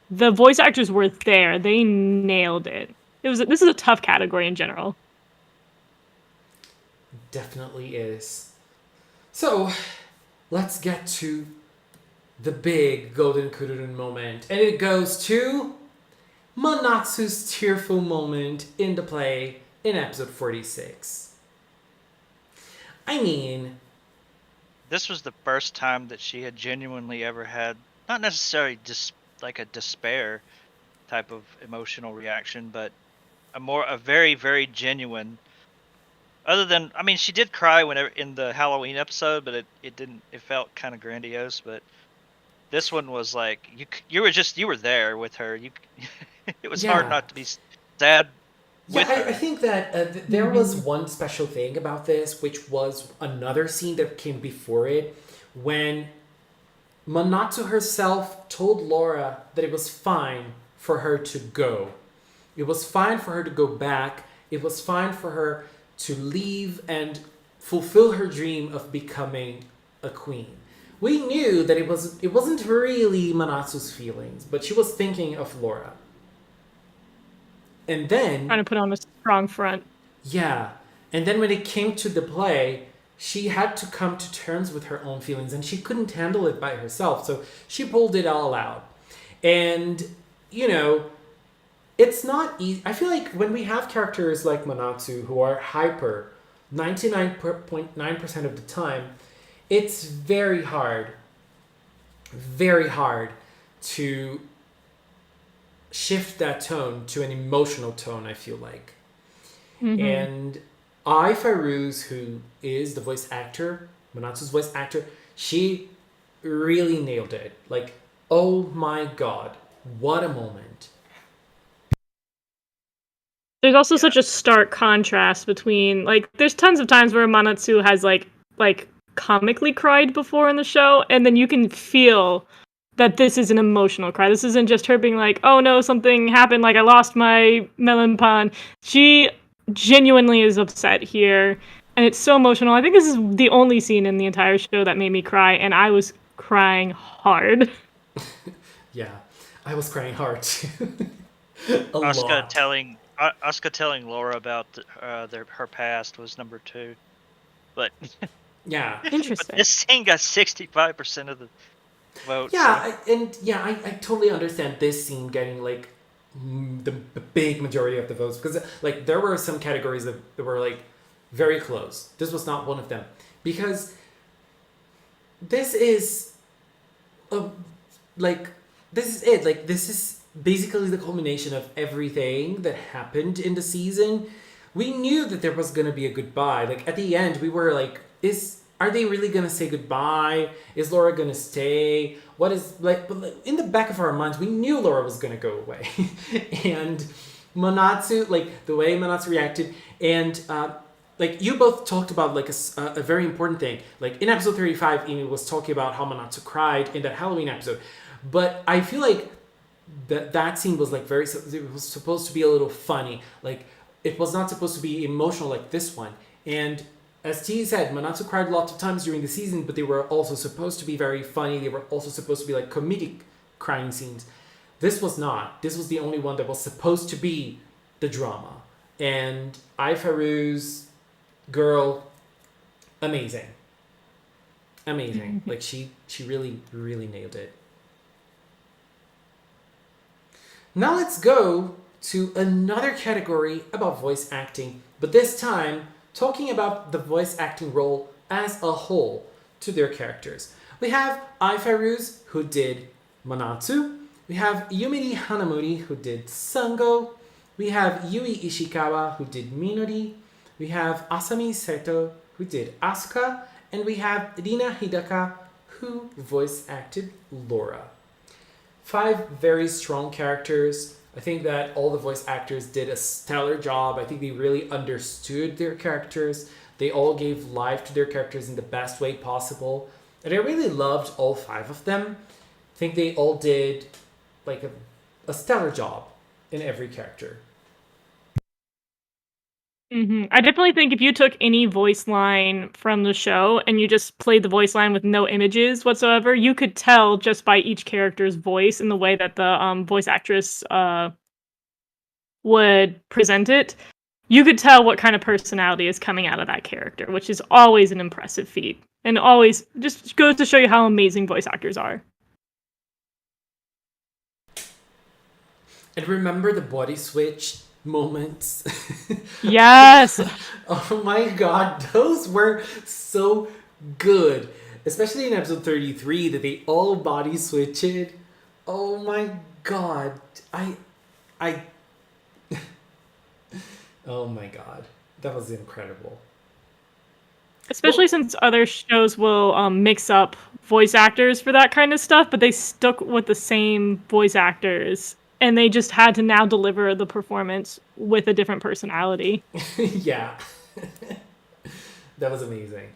the voice actors were there. They nailed it. This is a tough category in general. Definitely is. So, let's get to the big Golden Kururun moment. And it goes to Manatsu's tearful moment in the play in episode 46. I mean, This was the first time that she had genuinely ever had, not necessarily just like a despair type of emotional reaction, but a very, very genuine. Other than, I mean, she did cry whenever in the Halloween episode, but it felt kind of grandiose. But this one was like you were there with her. It was hard Yeah. not to be sad yeah, with her. I think that there was one special thing about this, which was another scene that came before it, when Manatsu herself told Laura that it was fine for her to go. It was fine for her to go back. It was fine for her to leave and fulfill her dream of becoming a queen. We knew that it wasn't really Manatsu's feelings, but she was thinking of Laura. And then, Trying to put on a strong front. yeah, and then when it came to the play, she had to come to terms with her own feelings, and she couldn't handle it by herself, so she pulled it all out. And, you know, it's not easy. I feel like when we have characters like Manatsu who are hyper 99.9% of the time, it's very hard to shift that tone to an emotional tone, I feel like. And Ai Fairuz, who is the voice actor, Manatsu's voice actor, she really nailed it. Like, oh my god, what a moment. There's also such a stark contrast between, like, there's tons of times where Manatsu has like comically cried before in the show, and then you can feel that this is an emotional cry. This isn't just her being like, oh no, something happened, like I lost my melon pan. She genuinely is upset here, and it's so emotional. I think this is the only scene in the entire show that made me cry, and I was crying hard. Yeah, I was crying hard too. Asuka telling Laura about her past was number 2, but Yeah. Interesting. this scene got 65% of the vote. Yeah, I totally understand this scene getting like the big majority of the votes, because like there were some categories that were like very close. This was not one of them, because this is this is it. Like, this is basically the culmination of everything that happened in the season. We knew that there was gonna be a goodbye. Like, at the end, we were like, are they really gonna say goodbye? Is Laura gonna stay? What is, like, but in the back of our minds, we knew Laura was gonna go away. And Manatsu, like, the way Manatsu reacted, and like, you both talked about like a very important thing. Like, in episode 35, Amy was talking about how Manatsu cried in that Halloween episode. But I feel like that scene was like it was supposed to be a little funny. Like, it was not supposed to be emotional like this one. And as T said, Manatsu cried lots of times during the season, but they were also supposed to be very funny. They were also supposed to be like comedic crying scenes. This was not. This was the only one that was supposed to be the drama. And Ai Fairuz, girl, amazing. Like, she really, really nailed it. Now let's go to another category about voice acting, but this time talking about the voice acting role as a whole to their characters. We have Ai Fairuz, who did Manatsu. We have Yumiri Hanamori, who did Sango. We have Yui Ishikawa, who did Minori. We have Asami Seto, who did Asuka. And we have Rina Hidaka, who voice acted Laura. 5 very strong characters. I think that all the voice actors did a stellar job. I think they really understood their characters. They all gave life to their characters in the best way possible. And I really loved all 5 of them. I think they all did like a stellar job in every character. I definitely think if you took any voice line from the show and you just played the voice line with no images whatsoever, you could tell just by each character's voice and the way that the voice actress would present it. You could tell what kind of personality is coming out of that character, which is always an impressive feat. And always just goes to show you how amazing voice actors are. And remember the body switch moments? Yes. Oh my god, those were so good. Especially in episode 33 that they all body switched. Oh my god. I Oh my god. That was incredible. Especially since other shows will mix up voice actors for that kind of stuff, but they stuck with the same voice actors. And they just had to now deliver the performance with a different personality. Yeah. That was amazing.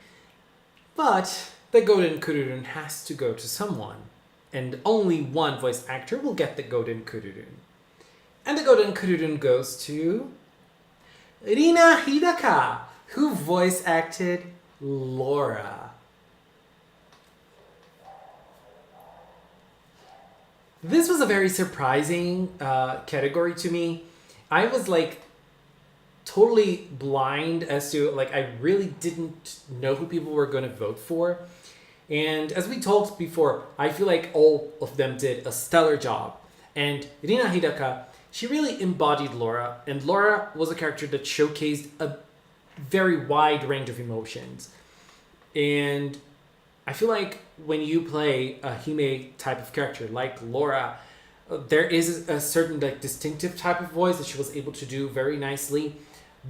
But the Golden Kururun has to go to someone. And only one voice actor will get the Golden Kururun. And the Golden Kururun goes to Rina Hidaka, who voice acted Laura. This was a very surprising category to me. I was like totally blind as to like I really didn't know who people were going to vote for. And as we talked before, I feel like all of them did a stellar job. And Rina Hidaka, she really embodied Laura, and Laura was a character that showcased a very wide range of emotions. And I feel like when you play a Hime type of character like Laura, there is a certain like distinctive type of voice that she was able to do very nicely,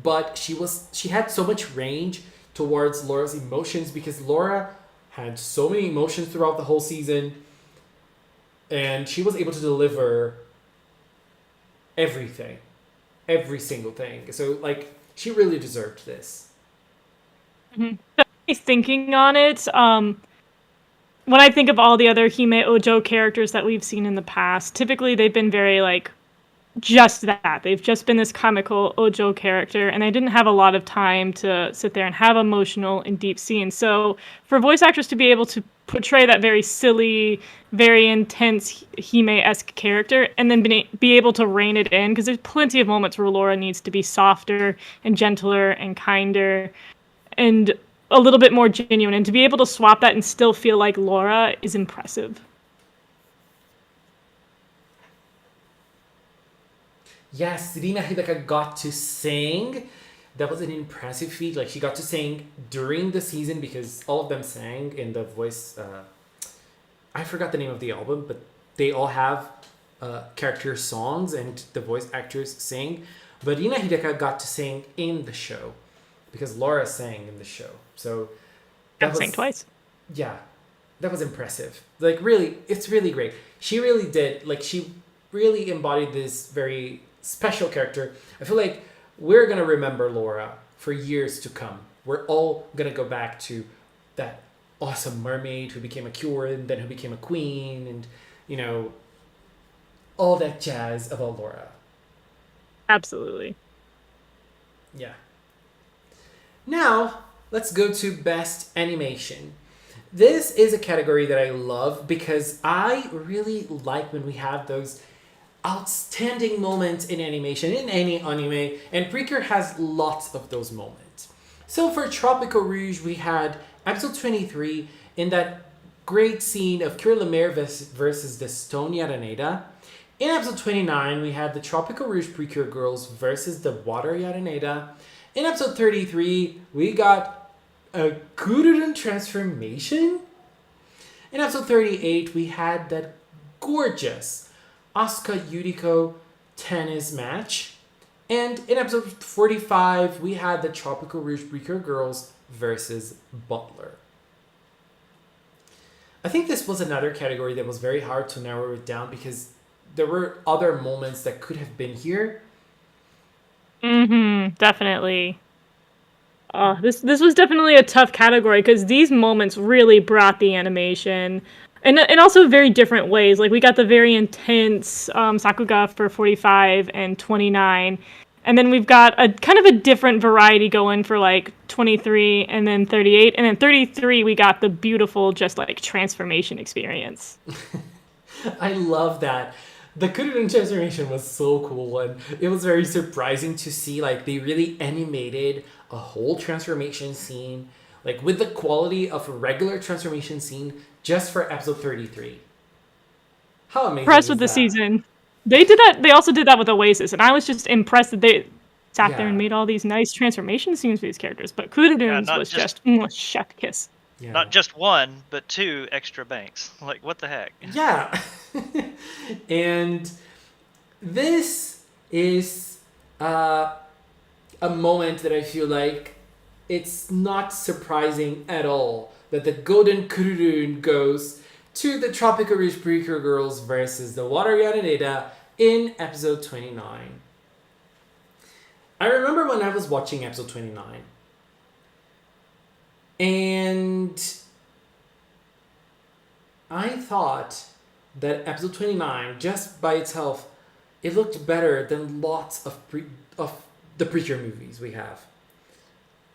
but she had so much range towards Laura's emotions because Laura had so many emotions throughout the whole season, and she was able to deliver everything, every single thing. So like she really deserved this. Thinking on it, when I think of all the other Hime Ojo characters that we've seen in the past, typically they've been very like just that. They've just been this comical Ojo character, and they didn't have a lot of time to sit there and have emotional and deep scenes. So for voice actors to be able to portray that very silly, very intense Hime-esque character, and then be able to rein it in, because there's plenty of moments where Laura needs to be softer and gentler and kinder and a little bit more genuine, and to be able to swap that and still feel like Laura is impressive. Yes, Rina Hidaka got to sing. That was an impressive feat. Like she got to sing during the season because all of them sang in the voice. I forgot the name of the album, but they all have character songs and the voice actors sing. But Rina Hidaka got to sing in the show because Laura sang in the show. So that sang twice. Yeah, that was impressive. Like really, it's really great. She really did. Like she really embodied this very special character. I feel like we're gonna remember Laura for years to come. We're all gonna go back to that awesome mermaid who became a cure and then who became a queen, and you know all that jazz about Laura. Absolutely. Yeah. Now let's go to best animation. This is a category that I love because I really like when we have those outstanding moments in animation, in any anime, and PreCure has lots of those moments. So for Tropical-Rouge, we had episode 23 in that great scene of Kira Lemaire versus the Stone Yaraneda, In episode 29, we had the Tropical-Rouge PreCure girls versus the Water Yaraneda. In episode 33, we got a Kururun transformation. In episode 38, we had that gorgeous Asuka Yuriko tennis match. And in episode 45, we had the Tropical-Rouge PreCure girls versus Butler. I think this was another category that was very hard to narrow it down because there were other moments that could have been here. Definitely. This was definitely a tough category because these moments really brought the animation, and also very different ways. Like we got the very intense Sakuga for 45 and 29, and then we've got a kind of a different variety going for like 23 and then 38, and then 33 we got the beautiful just like transformation experience. I love that. The Kururun transformation was so cool, and it was very surprising to see like they really animated a whole transformation scene like with the quality of a regular transformation scene just for episode 33. How amazing Impressed is with the that? season. They did that. They also did that with Oasis, and I was just impressed that they sat there Yeah. and made all these nice transformation scenes for these characters. But Kururun's not was just- just chef kiss. Yeah. Not just one, but two extra banks. Like, what the heck? Yeah. And this is a moment that I feel like it's not surprising at all that the Golden Kururun goes to the Tropical-Rouge PreCure girls versus the Water Yaraneda in episode 29. I remember when I was watching episode 29 and I thought that episode 29, just by itself, it looked better than lots of the PreCure movies we have.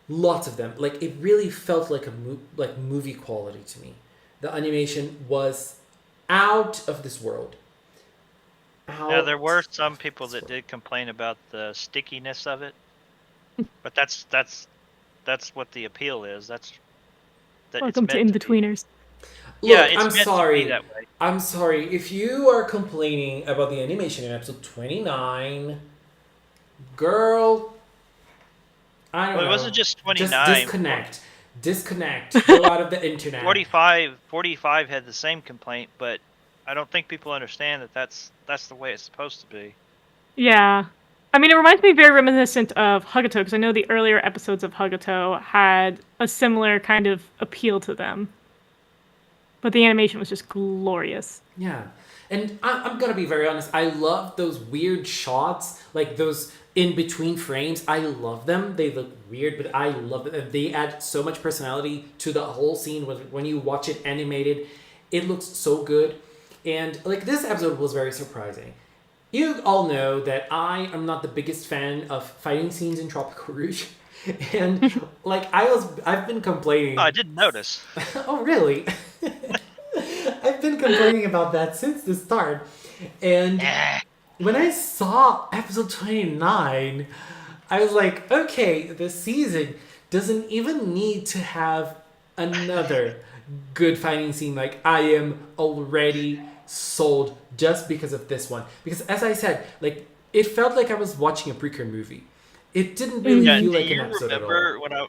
Lots of them. Like, it really felt like like movie quality to me. The animation was out of this world. Yeah, there were some people that did complain about the stickiness of it, but that's what the appeal is. That's that. Welcome it's to meant In be. Betweeners. Yeah, Look, it's I'm meant sorry. to be that way. I'm sorry. If you are complaining about the animation in episode 29, girl, I don't Well, know. it wasn't just 29. Just disconnect. Go out of the internet. 45 had the same complaint, but I don't think people understand that that's the way it's supposed to be. Yeah. I mean, it reminds me very reminiscent of Hagato, because I know the earlier episodes of Hagato had a similar kind of appeal to them. But the animation was just glorious. Yeah. And I'm going to be very honest. I love those weird shots, like those in between frames. I love them. They look weird, but I love it. They add so much personality to the whole scene when you watch it animated. It looks so good. And like this episode was very surprising. You all know that I am not the biggest fan of fighting scenes in Tropical-Rouge. And like I've been complaining. Oh, I didn't notice. Oh, really? I've been complaining about that since the start. And when I saw episode 29, I was like, okay, the season doesn't even need to have another good fighting scene. Like, I am already sold just because of this one. Because as I said, like, it felt like I was watching a PreCure movie. It didn't really feel like an episode at all.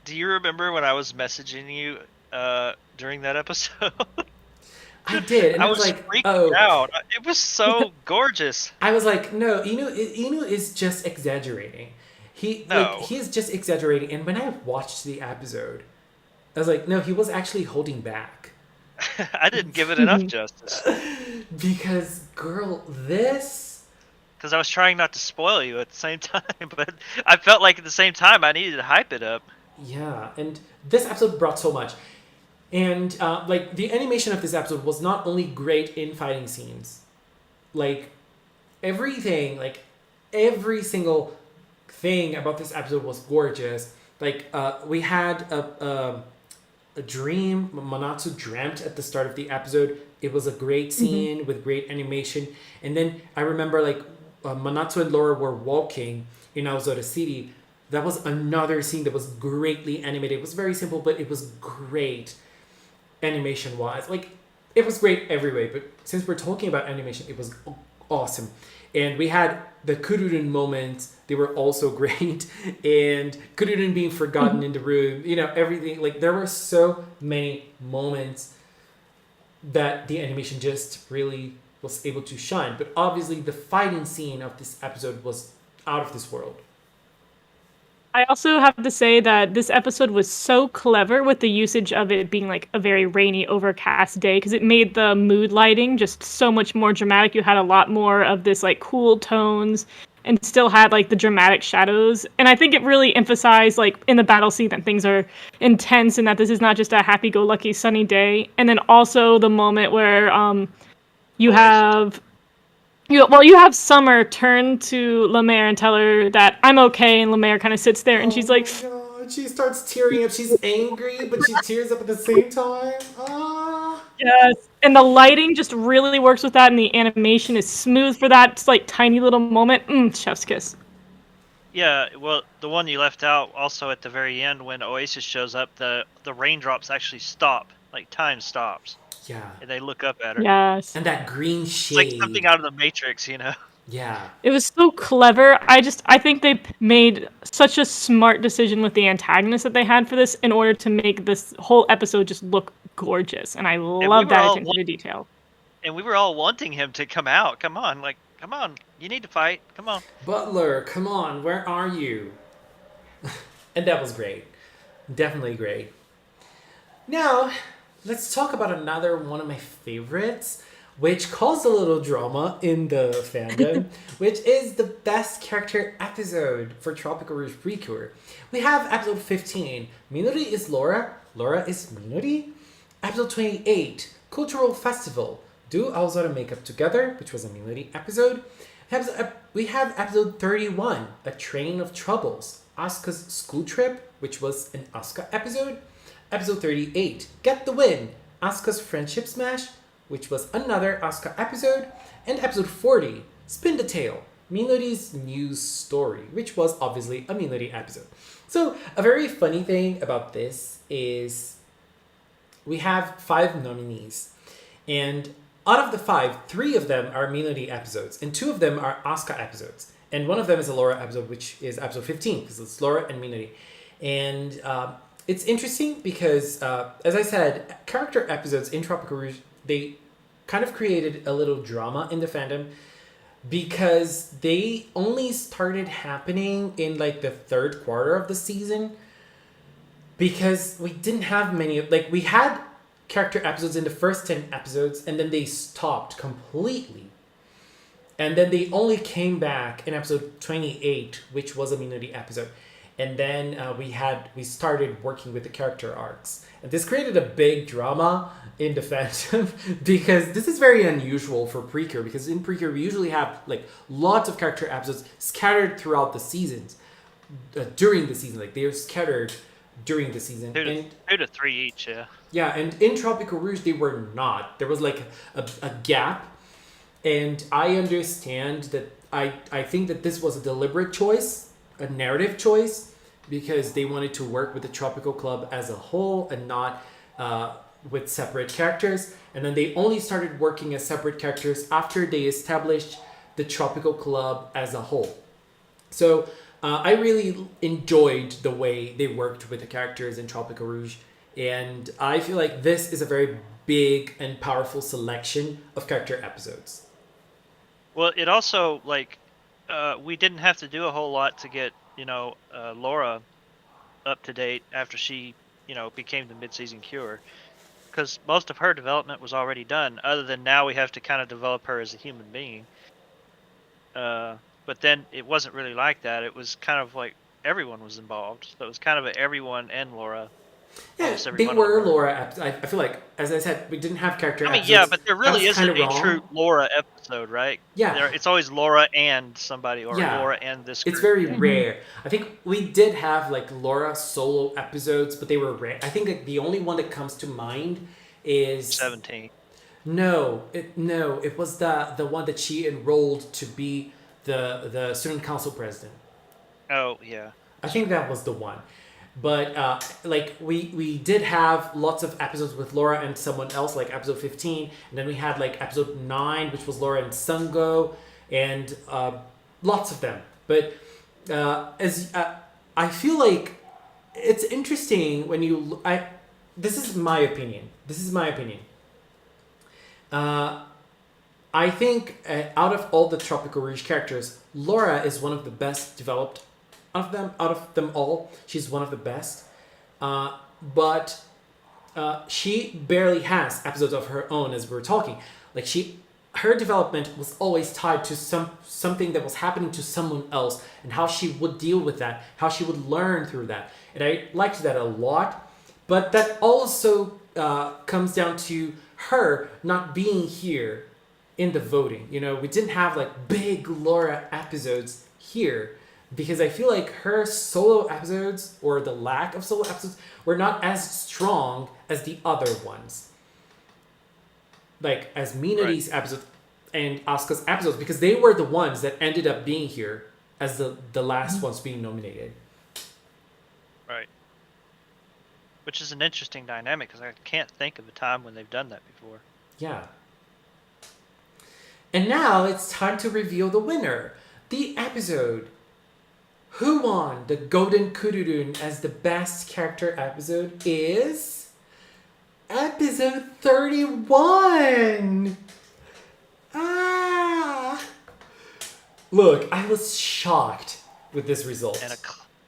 Do you remember when I was messaging you during that episode? I did, and I I was was like, freaking oh. out. It was so gorgeous. I was like, no, Inu is just exaggerating. He is just exaggerating. And when I watched the episode, I was like, no, he was actually holding back. I didn't give it enough justice. Because, girl, this... Because I was trying not to spoil you at the same time, but I felt like at the same time I needed to hype it up. Yeah, and this episode brought so much. And, like, the animation of this episode was not only great in fighting scenes. Like, everything, like, every single thing about this episode was gorgeous. Like, we had a dream. Manatsu dreamt at the start of the episode. It was a great scene with great animation. And then I remember, like, Manatsu and Laura were walking in Aozora City. That was another scene that was greatly animated. It was very simple, but it was great animation-wise. Like, it was great every way. But since we're talking about animation, it was awesome. And we had the Kururun moments, they were also great. And Kururun being forgotten in the room, everything. Like, there were so many moments that the animation just really was able to shine. But obviously, the fighting scene of this episode was out of this world. I also have to say that this episode was so clever with the usage of it being like a very rainy, overcast day, because it made the mood lighting just so much more dramatic. You had a lot more of this like cool tones and still had like the dramatic shadows. And I think it really emphasized like in the battle scene that things are intense and that this is not just a happy-go-lucky sunny day. And then also the moment where you have you have Summer turn to Lemaire and tell her that I'm okay, and Lemaire kind of sits there and she's like, Oh my God. She starts tearing up. She's angry, but she tears up at the same time. Ah. yes. And the lighting just really works with that, and the animation is smooth for that. It's like tiny little moment. Chef's kiss. Yeah, well, the one you left out also at the very end when Oasis shows up, the raindrops actually stop, like time stops, Yeah. and they look up at her. Yes. And that green It's shade. like something out of the Matrix, you know? Yeah. It was so clever. I think they made such a smart decision with the antagonist that they had for this in order to make this whole episode just look gorgeous. And I love were that all attention to detail. And we were all wanting him to come out. Come on, you need to fight. Come on. Butler, come on, where are you? And that was great. Definitely great. Now, let's talk about another one of my favorites, which caused a little drama in the fandom, which is the best character episode for Tropical-Rouge PreCure. We have episode 15, Minori is Laura, Laura is Minori. Episode 28, Cultural Festival, Do Aozora Make Up Together, which was a Minori episode. We have episode 31, A Train of Troubles, Asuka's School Trip, which was an Asuka episode. Episode 38, Get the Win, Asuka's Friendship Smash, which was another Asuka episode. And episode 40, Spin the Tale, Minori's News Story, which was obviously a Minori episode. So, a very funny thing about this is we have 5 nominees. And out of the 5, 3 of them are Minori episodes, and 2 of them are Asuka episodes. And one of them is a Laura episode, which is episode 15, because it's Laura and Minori. And it's interesting because, as I said, character episodes in Tropical-Rouge, they kind of created a little drama in the fandom because they only started happening in like the 3rd quarter of the season, because we didn't have many, like we had character episodes in the first 10 episodes and then they stopped completely. And then they only came back in episode 28, which was a Minori episode. And then we started working with the character arcs. And this created a big drama in the fandom because this is very unusual for PreCure, because in PreCure we usually have like lots of character episodes scattered throughout the seasons, during the season. Like they're scattered during the season. 2 to 3 each, yeah. Yeah, and in Tropical-Rouge they were not. There was like a gap. And I understand that I think that this was a deliberate choice, a narrative choice, because they wanted to work with the Tropical Club as a whole and not with separate characters. And then they only started working as separate characters after they established the Tropical Club as a whole. So I really enjoyed the way they worked with the characters in Tropical-Rouge. And I feel like this is a very big and powerful selection of character episodes. Well, it also, like, we didn't have to do a whole lot to get, Laura up to date after she, became the mid-season cure. Because most of her development was already done, other than now we have to kind of develop her as a human being. But then it wasn't really like that. It was kind of like everyone was involved. So it was kind of a everyone and Laura. Yeah, they were Laura episodes. I feel like, as I said, we didn't have character episodes. Yeah, but there really That's isn't kinda a wrong. true Laura episode, right? Yeah. It's always Laura and somebody, or Yeah. Laura and this group. It's very rare. I think we did have like Laura solo episodes, but they were rare. I think that the only one that comes to mind is 17. No, it was the one that she enrolled to be the student council president. Oh, yeah. I think that was the one. But like we did have lots of episodes with Laura and someone else, like episode 15, and then we had like episode 9, which was Laura and Sungo, and lots of them. But as I feel like it's interesting when you this is my opinion. I think out of all the Tropical-Rouge characters, Laura is one of the best developed of them. Out of them all, she's one of the best. But she barely has episodes of her own, as we're talking. Like her development was always tied to something that was happening to someone else, and how she would deal with that, how she would learn through that, and I liked that a lot. But that also comes down to her not being here in the voting. You know, we didn't have like big Laura episodes here because I feel like her solo episodes, or the lack of solo episodes, were not as strong as the other ones. Like as Minori's episodes and Asuka's episodes, because they were the ones that ended up being here as the last ones being nominated. Right. Which is an interesting dynamic, because I can't think of a time when they've done that before. Yeah. And now it's time to reveal the winner. The episode who won the Golden Kururun as the best character episode is episode 31. Look, I was shocked with this result. And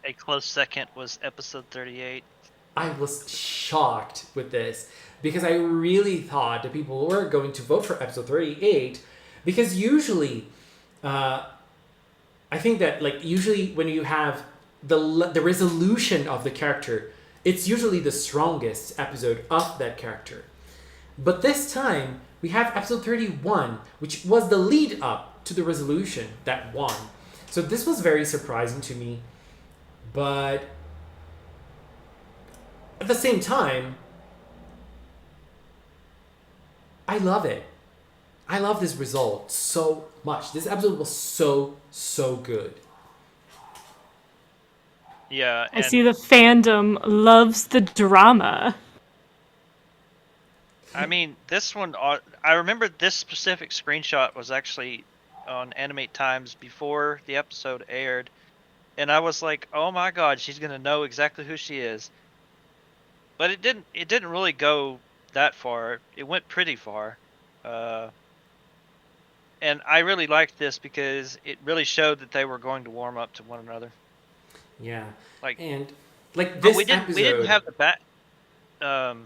a close second was episode 38. I was shocked with this because I really thought that people were going to vote for episode 38, because usually I think that like usually when you have the resolution of the character, it's usually the strongest episode of that character. But this time we have episode 31, which was the lead up to the resolution that won. So this was very surprising to me, but at the same time, I love it. I love this result so much. This episode was so good. Yeah. I see the fandom loves the drama. I mean, this one, I remember this specific screenshot was actually on Animate Times before the episode aired. And I was like, oh my god, she's going to know exactly who she is. But it didn't really go that far. It went pretty far. And I really liked this because it really showed that they were going to warm up to one another. Yeah. Like, and like this episode, we didn't have the go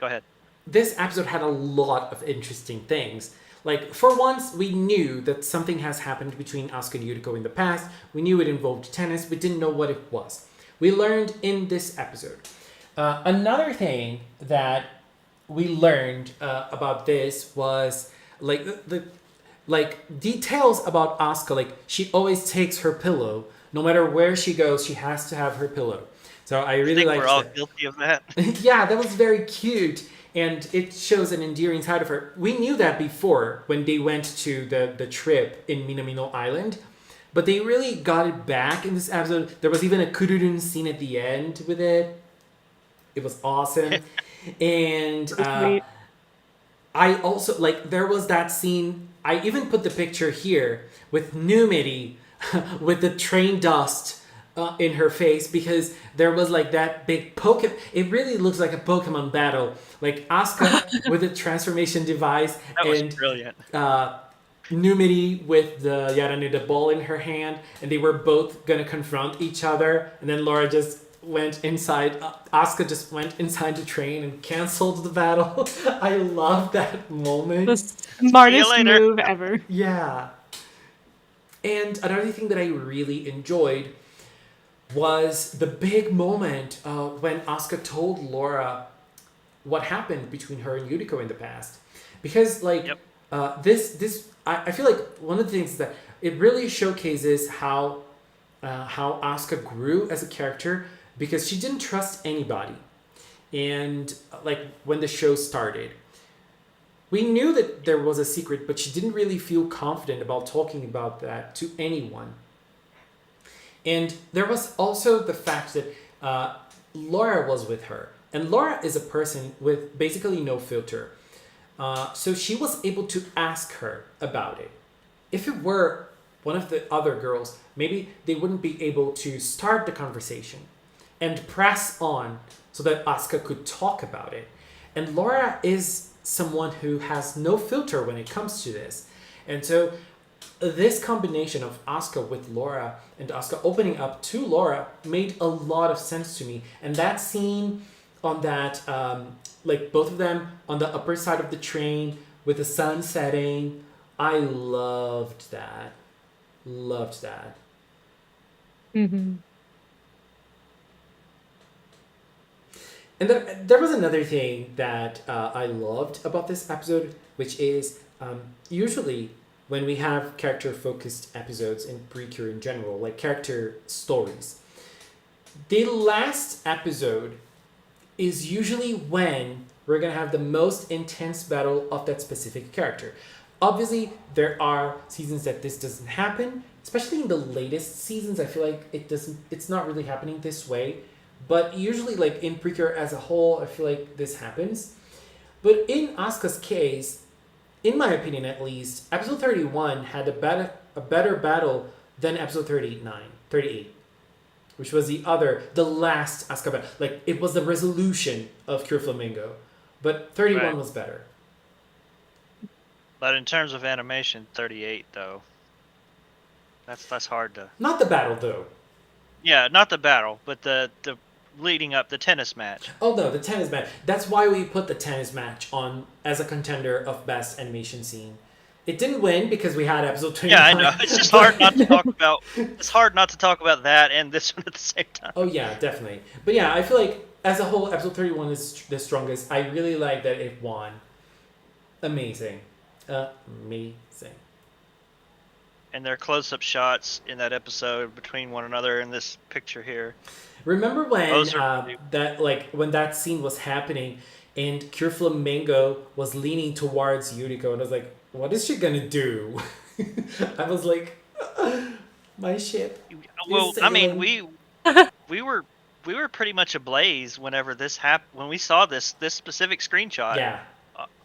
ahead. This episode had a lot of interesting things. Like, for once, we knew that something has happened between Asuka and Yuriko in the past. We knew it involved tennis. We didn't know what it was. We learned in this episode. Another thing that we learned about this was like like details about Asuka. Like, she always takes her pillow. No matter where she goes, she has to have her pillow. So I really like. We're all guilty of that. Yeah, that was very cute, and it shows an endearing side of her. We knew that before when they went to the trip in Minamino Island, but they really got it back in this episode. There was even a kururun scene at the end with it. It was awesome. And I also, like, there was that scene. I even put the picture here with Numeri with the train dust in her face, because there was like that big Pokemon. It really looks like a Pokemon battle. Like Asuka with the transformation device, That was and brilliant. Numeri with the Yaranu, the ball in her hand, and they were both gonna confront each other, and then Laura just went inside. Asuka just went inside the train and canceled the battle. I love that moment. The smartest move ever. Yeah. And another thing that I really enjoyed was the big moment when Asuka told Laura what happened between her and Yuriko in the past. Because, like, I feel like one of the things is that it really showcases how Asuka grew as a character, because she didn't trust anybody. And, like, when the show started, we knew that there was a secret, but she didn't really feel confident about talking about that to anyone. And there was also the fact that Laura was with her. And Laura is a person with basically no filter. So she was able to ask her about it. If it were one of the other girls, maybe they wouldn't be able to start the conversation and press on so that Asuka could talk about it. And Laura is someone who has no filter when it comes to this. And so this combination of Asuka with Laura and Asuka opening up to Laura made a lot of sense to me. And that scene on that, like both of them on the upper side of the train with the sun setting, I loved that. Loved that. Mm-hmm. And then there was another thing that I loved about this episode, which is usually when we have character-focused episodes in PreCure in general, like character stories, the last episode is usually when we're going to have the most intense battle of that specific character. Obviously, there are seasons that this doesn't happen, especially in the latest seasons. I feel like it's not really happening this way. But usually, like in PreCure as a whole, I feel like this happens. But in Asuka's case, in my opinion at least, episode 31 had a better battle than episode 38, which was the last Asuka battle. Like, it was the resolution of Cure Flamingo. But 31 was better. But in terms of animation, 38 though, that's hard to. Not the battle though. Yeah, not the battle, but the leading up the tennis match. Oh no, the tennis match. That's why we put the tennis match on as a contender of best animation scene. It didn't win because we had episode 29. Yeah, I know. It's just hard not to talk about. It's hard not to talk about that and this one at the same time. Oh yeah, definitely. But yeah, I feel like as a whole, episode 31 is the strongest. I really like that it won. Amazing. Amazing. And their close-up shots in that episode between one another in this picture here. Remember when when that scene was happening and Cure Flamingo was leaning towards Yuriko and I was like, what is she gonna do? I was like, my ship. Well, I mean, we were pretty much ablaze whenever this happened. When we saw this specific screenshot. Yeah.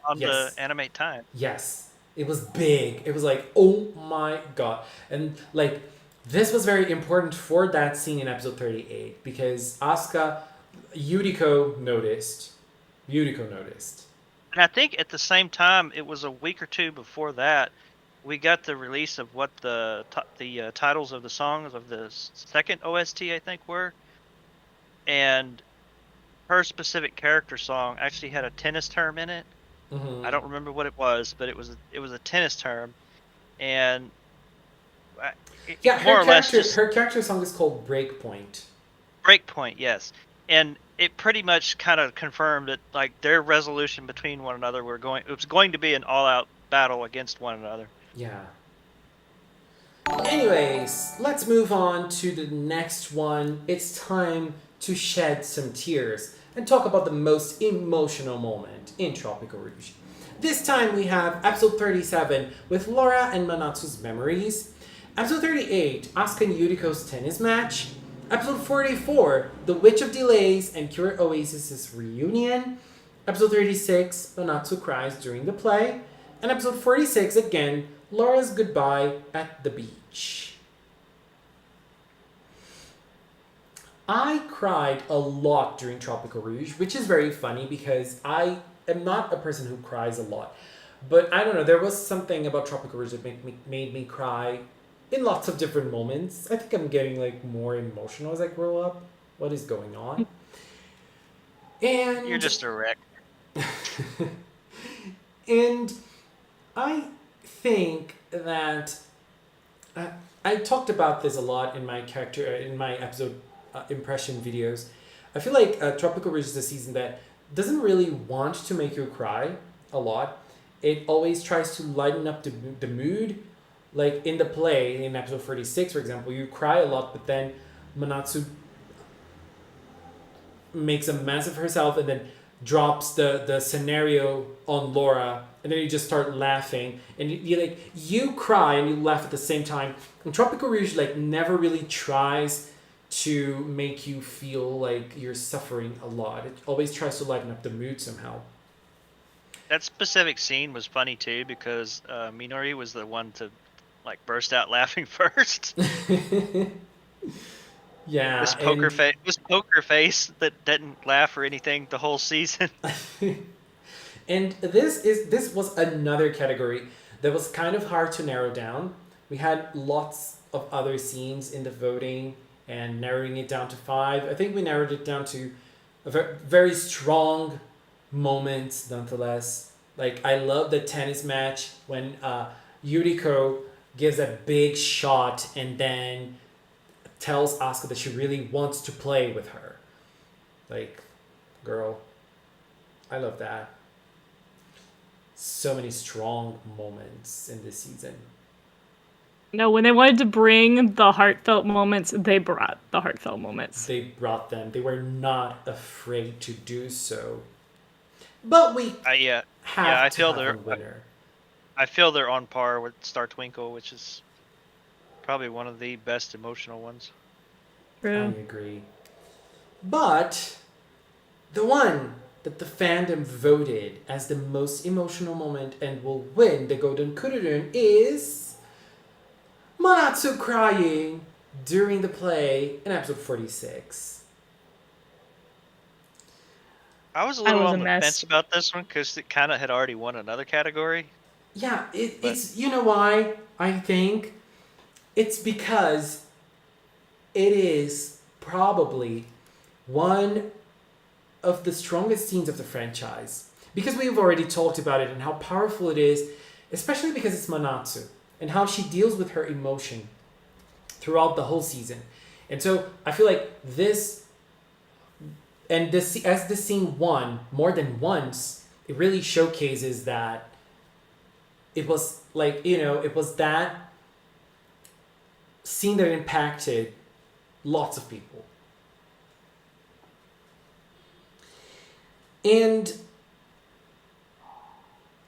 On the animate time. Yes. It was big. It was like, oh my god. And like, this was very important for that scene in episode 38 because Yuriko noticed. And I think at the same time, it was a week or two before that, we got the release of what the titles of the songs of the second OST, I think, were. And her specific character song actually had a tennis term in it. Mm-hmm. I don't remember what it was, but it was a tennis term, and her character song is called Breakpoint. Breakpoint, yes, and it pretty much kind of confirmed that like their resolution between one another it was going to be an all-out battle against one another. Yeah. Anyways, let's move on to the next one. It's time to shed some tears and talk about the most emotional moment in Tropical-Rouge. This time we have episode 37 with Laura and Manatsu's memories. Episode 38, Asuka and Yuriko's tennis match. Episode 44, The Witch of Delays and Cure Oasis's reunion. Episode 36, Manatsu cries during the play. And episode 46, again, Laura's goodbye at the beach. I cried a lot during Tropical-Rouge, which is very funny because I am not a person who cries a lot. But I don't know, there was something about Tropical-Rouge that made me cry in lots of different moments. I think I'm getting like more emotional as I grow up. What is going on? And you're just a wreck. And I think that I talked about this a lot in my episode impression videos. I feel like Tropical-Rouge is a season that doesn't really want to make you cry a lot. It always tries to lighten up the mood. Like in the play, in episode 46, for example, you cry a lot, but then Manatsu makes a mess of herself and then drops the scenario on Laura, and then you just start laughing, and you cry and you laugh at the same time. And Tropical-Rouge like never really tries to make you feel like you're suffering a lot. It always tries to lighten up the mood somehow. That specific scene was funny too because Minori was the one to like burst out laughing first. Yeah, This poker face that didn't laugh or anything the whole season. and this was another category that was kind of hard to narrow down. We had lots of other scenes in the voting and narrowing it down to 5. I think we narrowed it down to a very strong moments nonetheless. Like I love the tennis match when Yuriko gives a big shot and then tells Asuka that she really wants to play with her. Like, girl, I love that. So many strong moments in this season. No, when they wanted to bring the heartfelt moments, they brought the heartfelt moments. They brought them. They were not afraid to do so. But we have to have a winner. I feel they're on par with Star Twinkle, which is probably one of the best emotional ones. True. I agree. But the one that the fandom voted as the most emotional moment and will win the Golden Kururun is Manatsu crying during the play in episode 46. I was a little on the fence about this one because it kind of had already won another category. Yeah, it's, you know why, I think? It's because it is probably one of the strongest scenes of the franchise. Because we've already talked about it and how powerful it is, especially because it's Manatsu and how she deals with her emotion throughout the whole season. And so I feel like this, and this, as the scene won more than once, it really showcases that it was like, it was that scene that impacted lots of people. And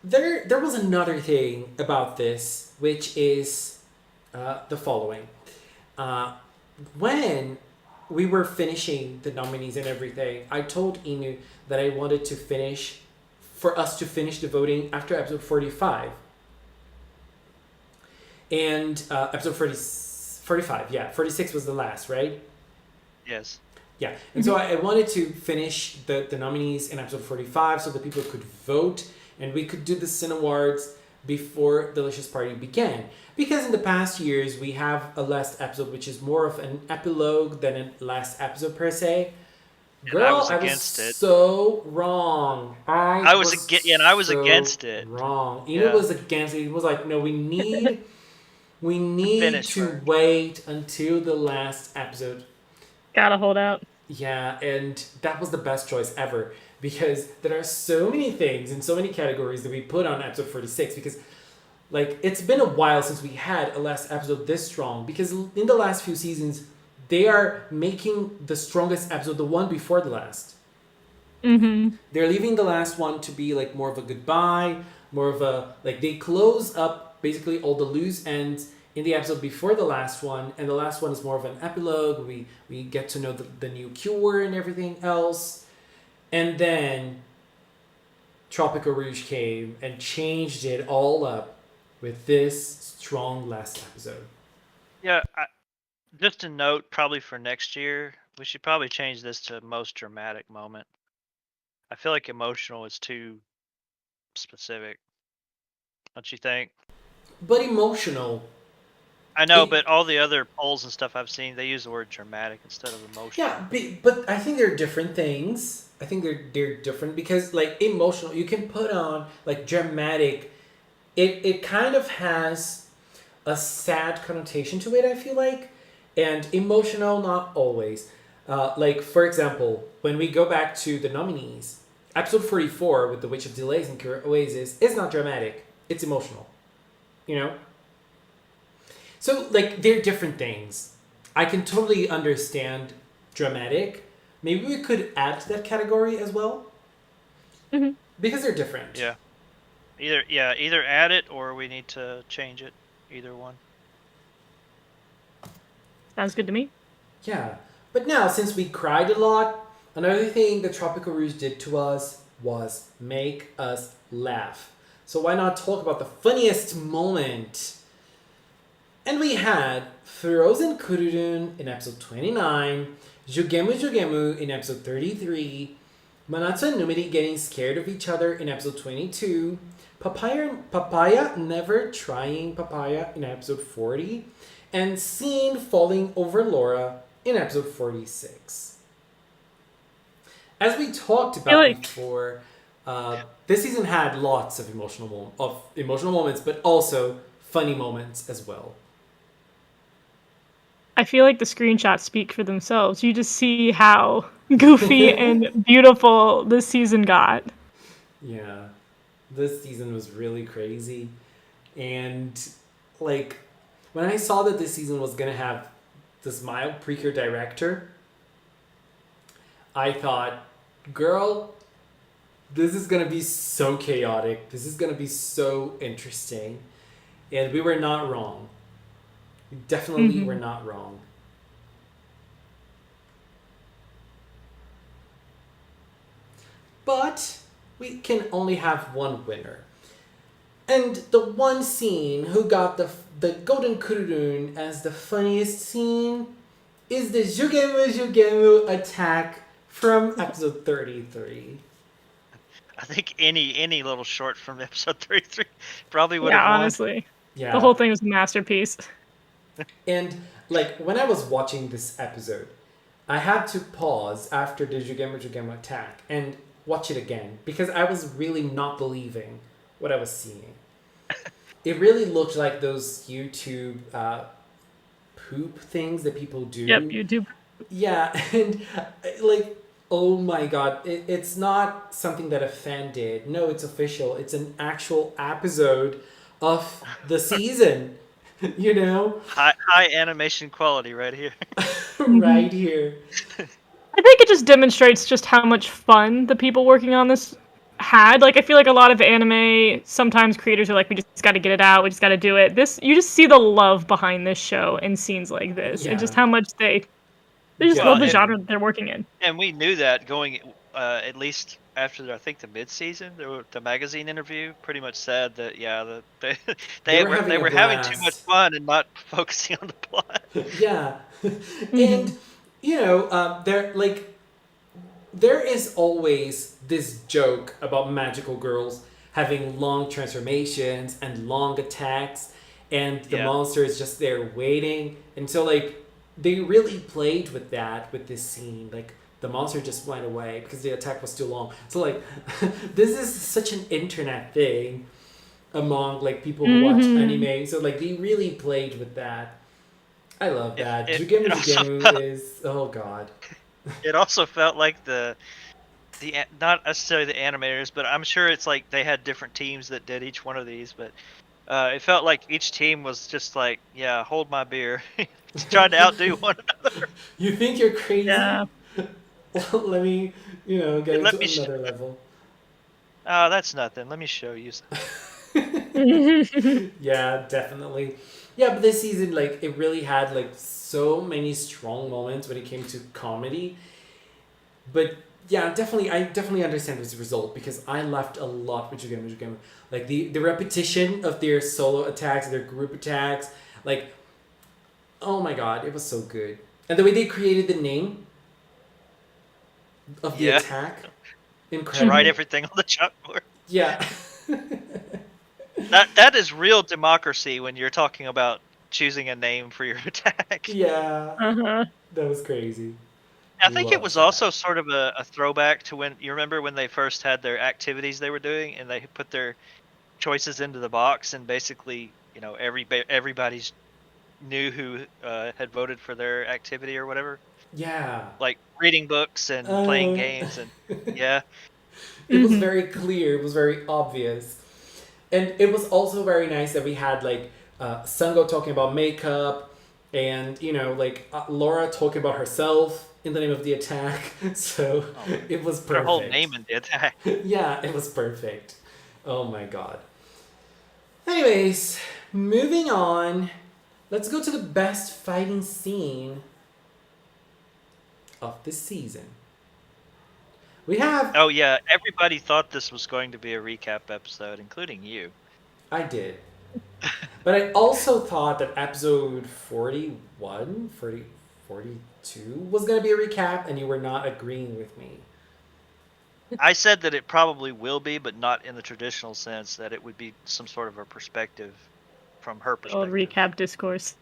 there was another thing about this, which is the following. When we were finishing the nominees and everything, I told Inu that I wanted for us to finish the voting after episode 45. And episode 45, yeah. 46 was the last, right? Yes. Yeah, and so I wanted to finish the nominees in episode 45 so that people could vote and we could do the Cinnawards before Delicious Party began. Because in the past years, we have a last episode which is more of an epilogue than a last episode per se. Girl, I was against it. So wrong. I was against it. Wrong. Ina was against it. It was like, no, we need to wait until the last episode. Gotta hold out. Yeah, and that was the best choice ever because there are so many things and so many categories that we put on episode 46 because like it's been a while since we had a last episode this strong because in the last few seasons they are making the strongest episode the one before the last. Mm-hmm. They're leaving the last one to be like more of a goodbye, more of a like they close up basically all the loose ends in the episode before the last one, and the last one is more of an epilogue. We get to know the new cure and everything else. And then Tropical-Rouge came and changed it all up with this strong last episode. Yeah, just a note probably for next year, we should probably change this to most dramatic moment. I feel like emotional is too specific. Don't you think? But emotional. I know, but all the other polls and stuff I've seen, they use the word dramatic instead of emotional. Yeah, but I think they're different things. I think they're different because like emotional, you can put on like dramatic. It kind of has a sad connotation to it, I feel like, and emotional not always. Like for example, when we go back to the nominees, episode 44 with the Witch of Delays and Cure Oasis is not dramatic. It's emotional. So, like, they're different things. I can totally understand dramatic. Maybe we could add to that category as well. Mm-hmm. Because they're different. Yeah. Either add it or we need to change it. Either one. Sounds good to me. Yeah. But now, since we cried a lot, another thing the Tropical-Rouge did to us was make us laugh. So why not talk about the funniest moment? And we had Frozen Kururun in episode 29, Jugemu Jugemu in episode 33, Manatsu and Numeri getting scared of each other in episode 22, Papaya never trying Papaya in episode 40, and Scene falling over Laura in episode 46. As we talked about before, this season had lots of emotional moments, but also funny moments as well. I feel like the screenshots speak for themselves. You just see how goofy and beautiful this season got. Yeah, this season was really crazy. And, like, when I saw that this season was going to have this mild PreCure director, I thought, girl, this is going to be so chaotic. This is going to be so interesting. And we were not wrong. We definitely were not wrong. But we can only have one winner. And the one scene who got the Golden Kururun as the funniest scene is the Jugemu Jugemu attack from episode 33. I think any little short from episode 33 probably would have won. Honestly. Yeah. The whole thing was a masterpiece. And, like, when I was watching this episode, I had to pause after the Jugemu Jugemu attack and watch it again because I was really not believing what I was seeing. It really looked like those YouTube poop things that people do. Yep, YouTube. Yeah, and, like, oh my god, it's not something that a fan did. No, it's official. It's an actual episode of the season. You know? High animation quality right here. Right here. I think it just demonstrates just how much fun the people working on this had. Like, I feel like a lot of anime, sometimes creators are like, we just got to get it out, we just got to do it. This, you just see the love behind this show in scenes like this, and just how much they just love the genre that they're working in. And we knew that going, at least after I think the mid-season, the magazine interview pretty much said that they were having too much fun and not focusing on the plot. Yeah, and you know, there is always this joke about magical girls having long transformations and long attacks, and the monster is just there waiting. And so, like, they really played with that with this scene. Like, the monster just went away because the attack was too long. So, like, this is such an internet thing among, like, people who watch anime. So, like, they really played with that. I love that. Jugemu Jugemu is, oh god. It also felt like the not necessarily the animators, but I'm sure it's like they had different teams that did each one of these, but it felt like each team was just like, yeah, hold my beer. Just trying to outdo one another. You think you're crazy? Yeah. Well, let me, get into another level. Oh, that's nothing. Let me show you Yeah, definitely. Yeah, but this season, like, it really had, like, so many strong moments when it came to comedy. But yeah, I definitely understand this result because I laughed a lot with Jugemu. Like, the repetition of their solo attacks, their group attacks, like, oh my god, it was so good. And the way they created the name of the attack, incredible. Write everything on the chalkboard. Yeah. That is real democracy when you're talking about choosing a name for your attack. Yeah. That was crazy. I think it was also sort of a throwback to when you remember when they first had their activities they were doing and they put their choices into the box and basically, everybody's knew who had voted for their activity or whatever. Yeah. Like reading books and playing games and It was very clear. It was very obvious. And it was also very nice that we had, like, Sango talking about makeup and, Laura talking about herself in the name of the attack. So it was perfect. Her whole name in the attack. Yeah, it was perfect. Oh my god. Anyways, moving on. Let's go to the best fighting scene. of the season. We have... Oh yeah, everybody thought this was going to be a recap episode, including you. I did. But I also thought that episode 42 was going to be a recap, and you were not agreeing with me. I said that it probably will be, but not in the traditional sense that it would be some sort of a perspective from her perspective. Old recap discourse.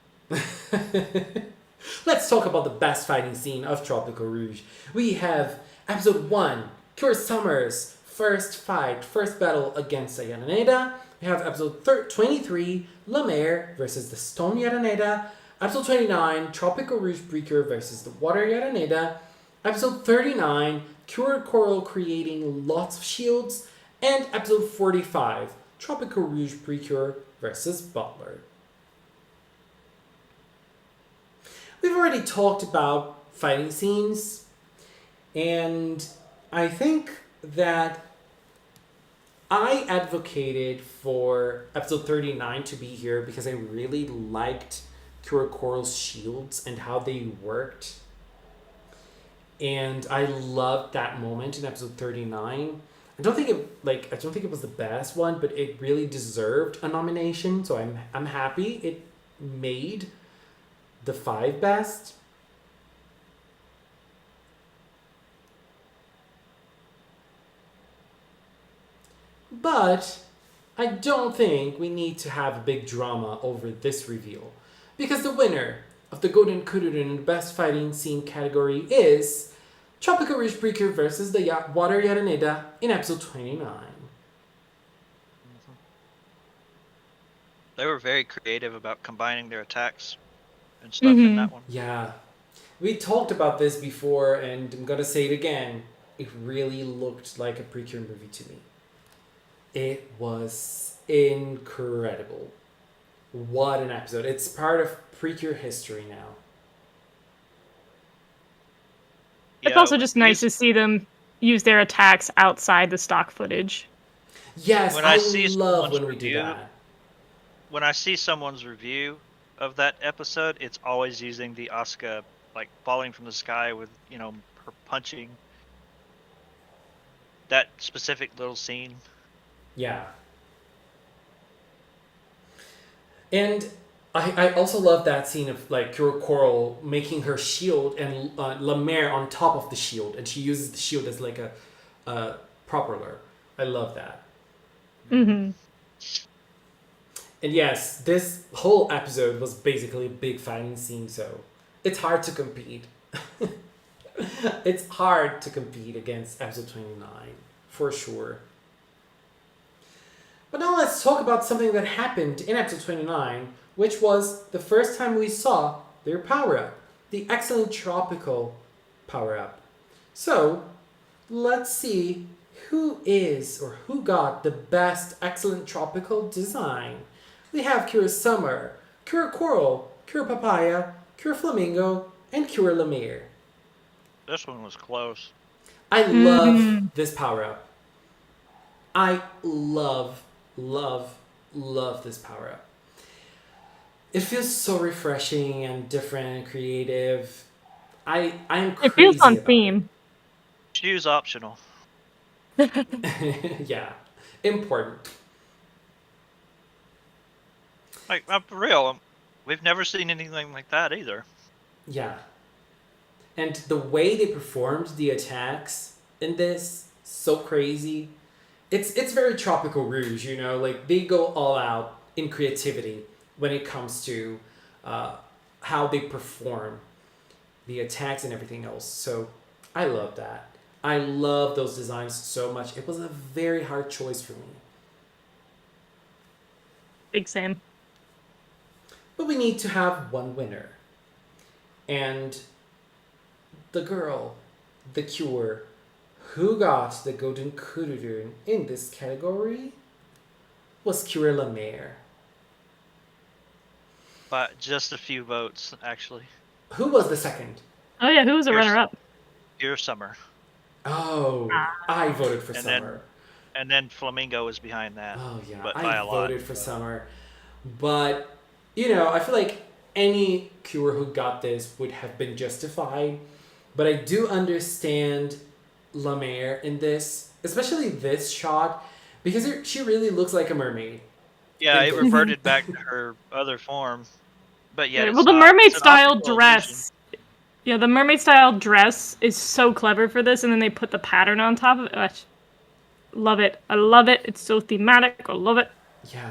Let's talk about the best fighting scene of Tropical-Rouge. We have episode 1, Cure Summer's first battle against Ayaneda. We have episode 23, La Mer versus the Stone Yaraneda. Episode 29, Tropical-Rouge PreCure versus the Water Yaraneda. Episode 39, Cure Coral creating lots of shields. And episode 45, Tropical-Rouge PreCure versus Butler. We've already talked about fighting scenes, and I think that I advocated for episode 39 to be here because I really liked Cure Coral's shields and how they worked. And I loved that moment in episode 39. I don't think it was the best one, but it really deserved a nomination, so I'm happy it made the 5 best. But I don't think we need to have a big drama over this reveal, because the winner of the Golden Kururu in the best fighting scene category is Tropical-Rouge PreCure versus the Water Yaraneda in episode 29. They were very creative about combining their attacks and stuff in that one. Yeah. We talked about this before, and I'm gonna say it again. It really looked like a PreCure movie to me. It was incredible. What an episode. It's part of PreCure history now. It's also just nice to see them use their attacks outside the stock footage. Yes, When I I see love when we someone's do that. When I see someone's review of that episode, it's always using the Asuka like falling from the sky with, her punching. That specific little scene. Yeah. And I also love that scene of like Cure Coral making her shield and La Mer on top of the shield, and she uses the shield as like a propeller. I love that. Mm-hmm. And yes, this whole episode was basically a big fighting scene, so it's hard to compete. It's hard to compete against episode 29, for sure. But now let's talk about something that happened in episode 29, which was the first time we saw their power-up, the excellent tropical power-up. So, let's see who got the best excellent tropical design. We have Cure Summer, Cure Coral, Cure Papaya, Cure Flamingo, and Cure La Mer. This one was close. I love this power-up. I love this power-up. It feels so refreshing and different and creative. I'm crazy. It feels on about theme. Shoes optional. it. Yeah, important. Like, for real, we've never seen anything like that either. Yeah. And the way they performed the attacks in this, so crazy. It's very Tropical-Rouge, like they go all out in creativity when it comes to how they perform the attacks and everything else. So I love that. I love those designs so much. It was a very hard choice for me. Big Sam. But we need to have one winner. And the girl, the Cure, who got the Golden Kururu in this category was Cure La Mer. But just a few votes, actually. Who was the second? Oh yeah, who was the runner-up? Your Summer. Oh, I voted for Summer. And then Flamingo was behind that. Oh yeah, but I voted for Summer. But, I feel like any Cure who got this would have been justified. but I do understand La Mer in this, especially this shot, because she really looks like a mermaid. Yeah, in it this. reverted back to her other form, but yet Right, it's well, the not. mermaid It's an style optical illusion. dress. Yeah, the mermaid style dress is so clever for this, and then they put the pattern on top of it. Love it. I love it. It's so thematic. I love it. Yeah.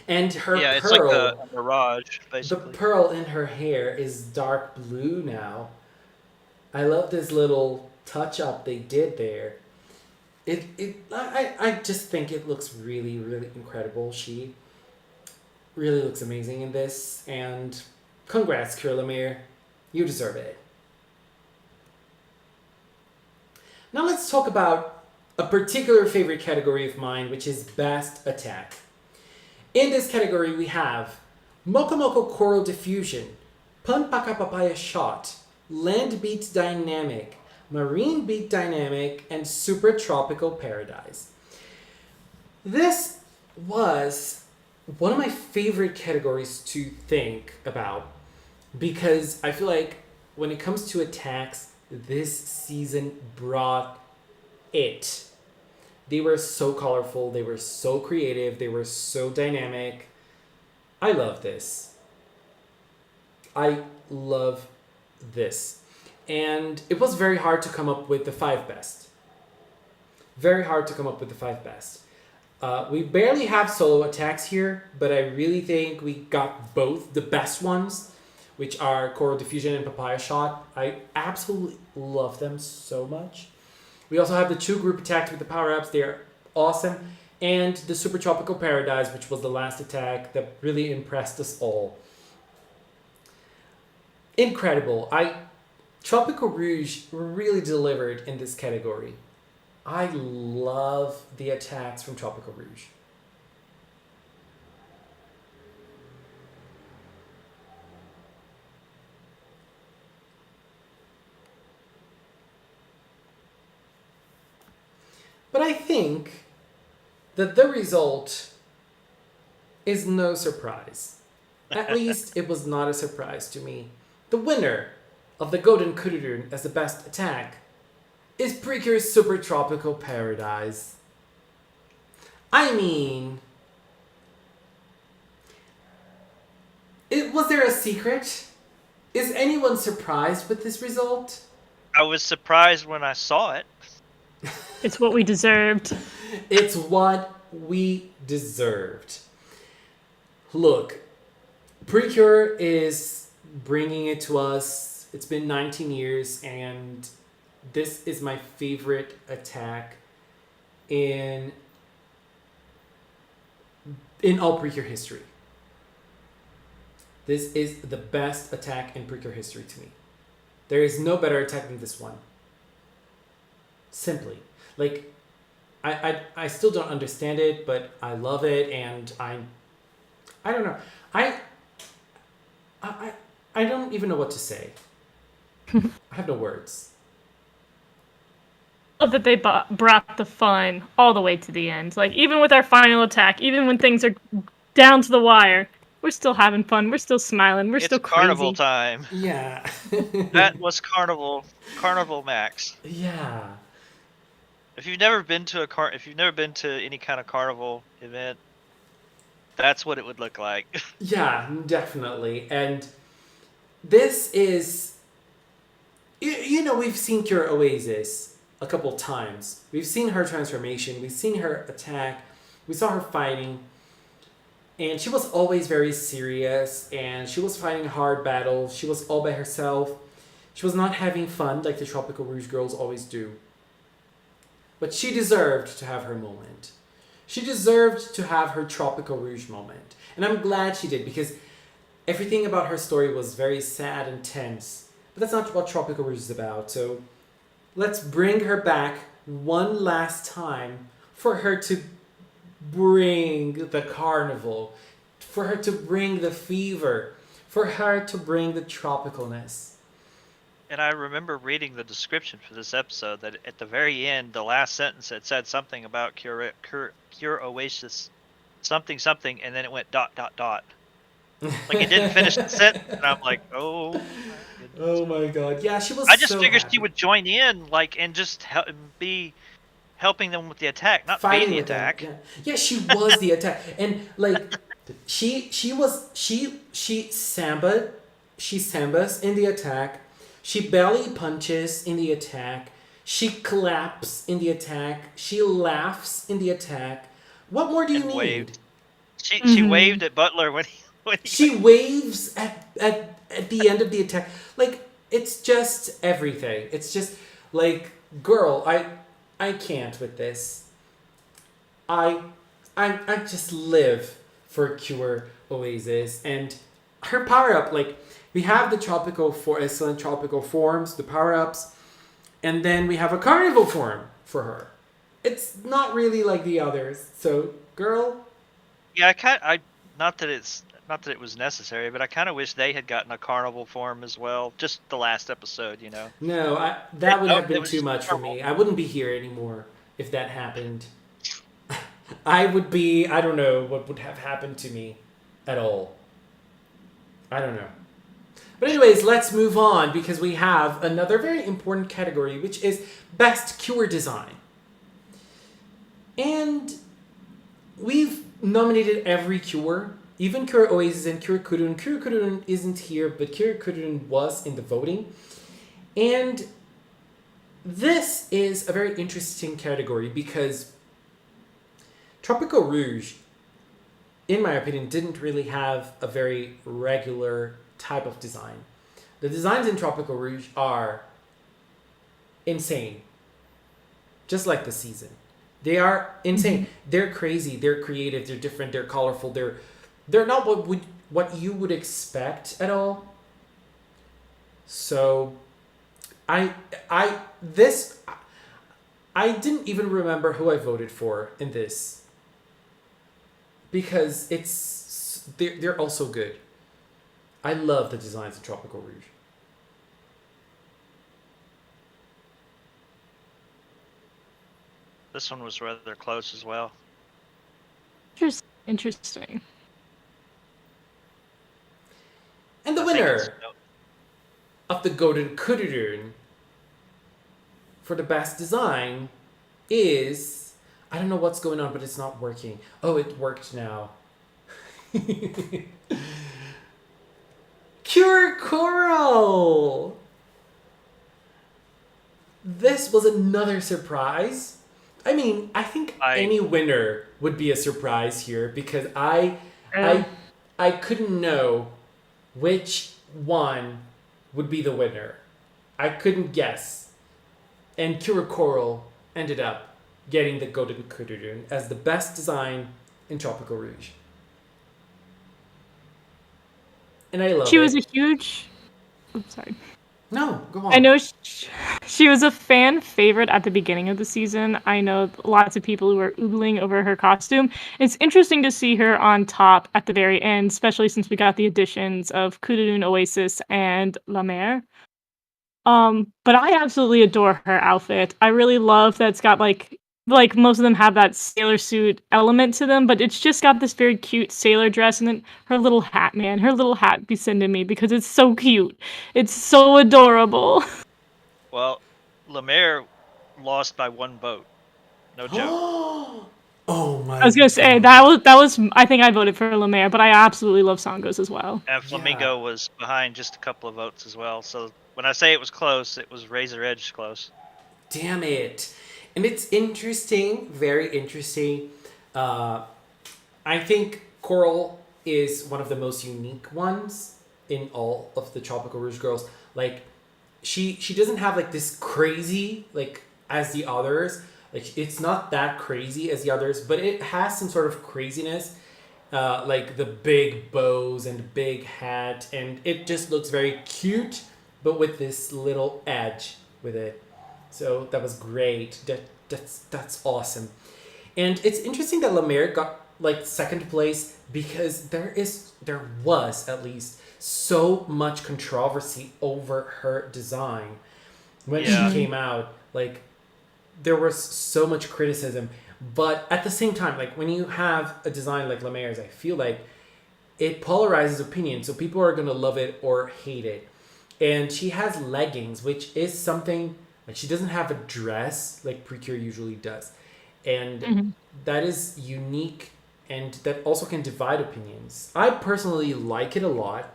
And her Yeah, it's like a pearl, mirage, the basically. pearl in her hair is dark blue now. I love this little touch up they did there. I just think it looks really, really incredible. She really looks amazing in this, and congrats, Kira Lemire. You deserve it. Now let's talk about a particular favorite category of mine, which is Best Attack. In this category, we have Moko Moko Coral Diffusion, Pun Paka Papaya Shot, Land Beat Dynamic, Marine Beat Dynamic, and Super Tropical Paradise. This was one of my favorite categories to think about because I feel like when it comes to attacks, this season brought it. They were so colorful, they were so creative, they were so dynamic. I love this. I love this. And it was very hard to come up with the 5 best. Very hard to come up with the 5 best. We barely have solo attacks here, but I really think we got both the best ones, which are Coral Diffusion and Papaya Shot. I absolutely love them so much. We also have the 2 group attacks with the power-ups. They are awesome. And the Super Tropical Paradise, which was the last attack that really impressed us all. Incredible. Tropical-Rouge really delivered in this category. I love the attacks from Tropical-Rouge. But I think that the result is no surprise. At least it was not a surprise to me. The winner of the Golden Kururun as the best attack is PreCure's Super Tropical Paradise. I mean, was there a secret? Is anyone surprised with this result? I was surprised when I saw it. It's what we deserved. It's what we deserved. Look, PreCure is bringing it to us. It's been 19 years, and this is my favorite attack in all PreCure history. This is the best attack in PreCure history to me. There is no better attack than this one. Simply. Like, I still don't understand it, but I love it, and I don't know. I don't even know what to say. I have no words. Love that they brought the fun all the way to the end. Like, even with our final attack, even when things are down to the wire, we're still having fun. We're still smiling. We're still It's crazy. carnival time. Yeah. That was carnival max. Yeah. If you've never been to any kind of carnival event, that's what it would look like. Yeah, definitely. And this is, we've seen Cure Oasis a couple times. We've seen her transformation. We've seen her attack. We saw her fighting. And she was always very serious. And she was fighting hard battles. She was all by herself. She was not having fun like the Tropical-Rouge girls always do. But she deserved to have her moment. She deserved to have her Tropical-Rouge moment. And I'm glad she did, because everything about her story was very sad and tense. But that's not what Tropical-Rouge is about. So let's bring her back one last time for her to bring the carnival, for her to bring the fever, for her to bring the tropicalness. And I remember reading the description for this episode that at the very end, the last sentence, it said something about Cure Oasis, something, and then it went ... Like, it didn't finish the sentence, and I'm like, oh my goodness. Oh my god. Yeah, she was I just so figured happy. she would join in, like, and just be helping them with the attack, not be Fighting the with them. attack. Yeah. Yeah, she was the attack. And like she sambas in the attack. She belly punches in the attack. She claps in the attack. She laughs in the attack. What more do you And need? waved. She waved at Butler when he She waves at the end of the attack. Like, it's just everything. It's just like, girl, I can't with this. I I just live for Cure Oasis and her power up. Like, we have the excellent tropical forms, the power ups, and then we have a carnival form for her. It's not really like the others. So, girl, Yeah, I not that it was necessary, but I kind of wish they had gotten a carnival form as well. Just the last episode, you know. no, that would have It been was too just much for normal. me. I wouldn't be here anymore if that happened. I would be, I don't know what would have happened to me at all. I don't know. But anyways, let's move on because we have another very important category, which is Best Cure Design. And we've nominated every cure, even Cure Oasis and Cure Kurun. Cure Kurun isn't here, but Cure Kurun was in the voting. And this is a very interesting category because Tropical-Rouge, in my opinion, didn't really have a very regular type of design. The designs in Tropical-Rouge are insane. Just like the season. They are insane. They're crazy, they're creative, they're different, they're colorful, they're not what you would expect at all. So I didn't even remember who I voted for in this because they're also good. I love the designs of Tropical-Rouge. This one was rather close as well. Interesting. And the I think it's- winner of the Golden Kururun for the best design is, I don't know what's going on, but it's not working. Oh, it worked now. Cure Coral. This was another surprise. I mean, I think any winner would be a surprise here because I couldn't know which one would be the winner. I couldn't guess. And Cure Coral ended up getting the Golden Kururun as the best design in Tropical-Rouge. And I love it. She was a huge. Oops, sorry. No, go on. I know she was a fan favorite at the beginning of the season. I know lots of people who were oogling over her costume. It's interesting to see her on top at the very end, especially since we got the additions of Kururun Oasis and La Mer. But I absolutely adore her outfit. I really love that it's got like most of them have that sailor suit element to them, but it's just got this very cute sailor dress and then her little hat, man. Her little hat be sending me because it's so cute. It's so adorable. Well, Lemaire lost by one vote. No joke. Oh my! I was gonna say that was I think I voted for Lemaire, but I absolutely love Songos as well. And Flamingo was behind just a couple of votes as well. So when I say it was close, it was razor edge close. Damn it. And it's interesting, very interesting. I think Coral is one of the most unique ones in all of the Tropical-Rouge girls. Like, she doesn't have like this crazy like as the others. Like, it's not that crazy as the others, but it has some sort of craziness. Like the big bows and big hat, and it just looks very cute, but with this little edge with it. So that was great. That's awesome. And it's interesting that Lemaire got like second place because there was at least so much controversy over her design when she came out. Like, there was so much criticism, but at the same time, like when you have a design like Lemaire's, I feel like it polarizes opinion, so people are gonna love it or hate it. And she has leggings, which is something like she doesn't have a dress like PreCure usually does. And Mhm. that is unique and that also can divide opinions. I personally like it a lot,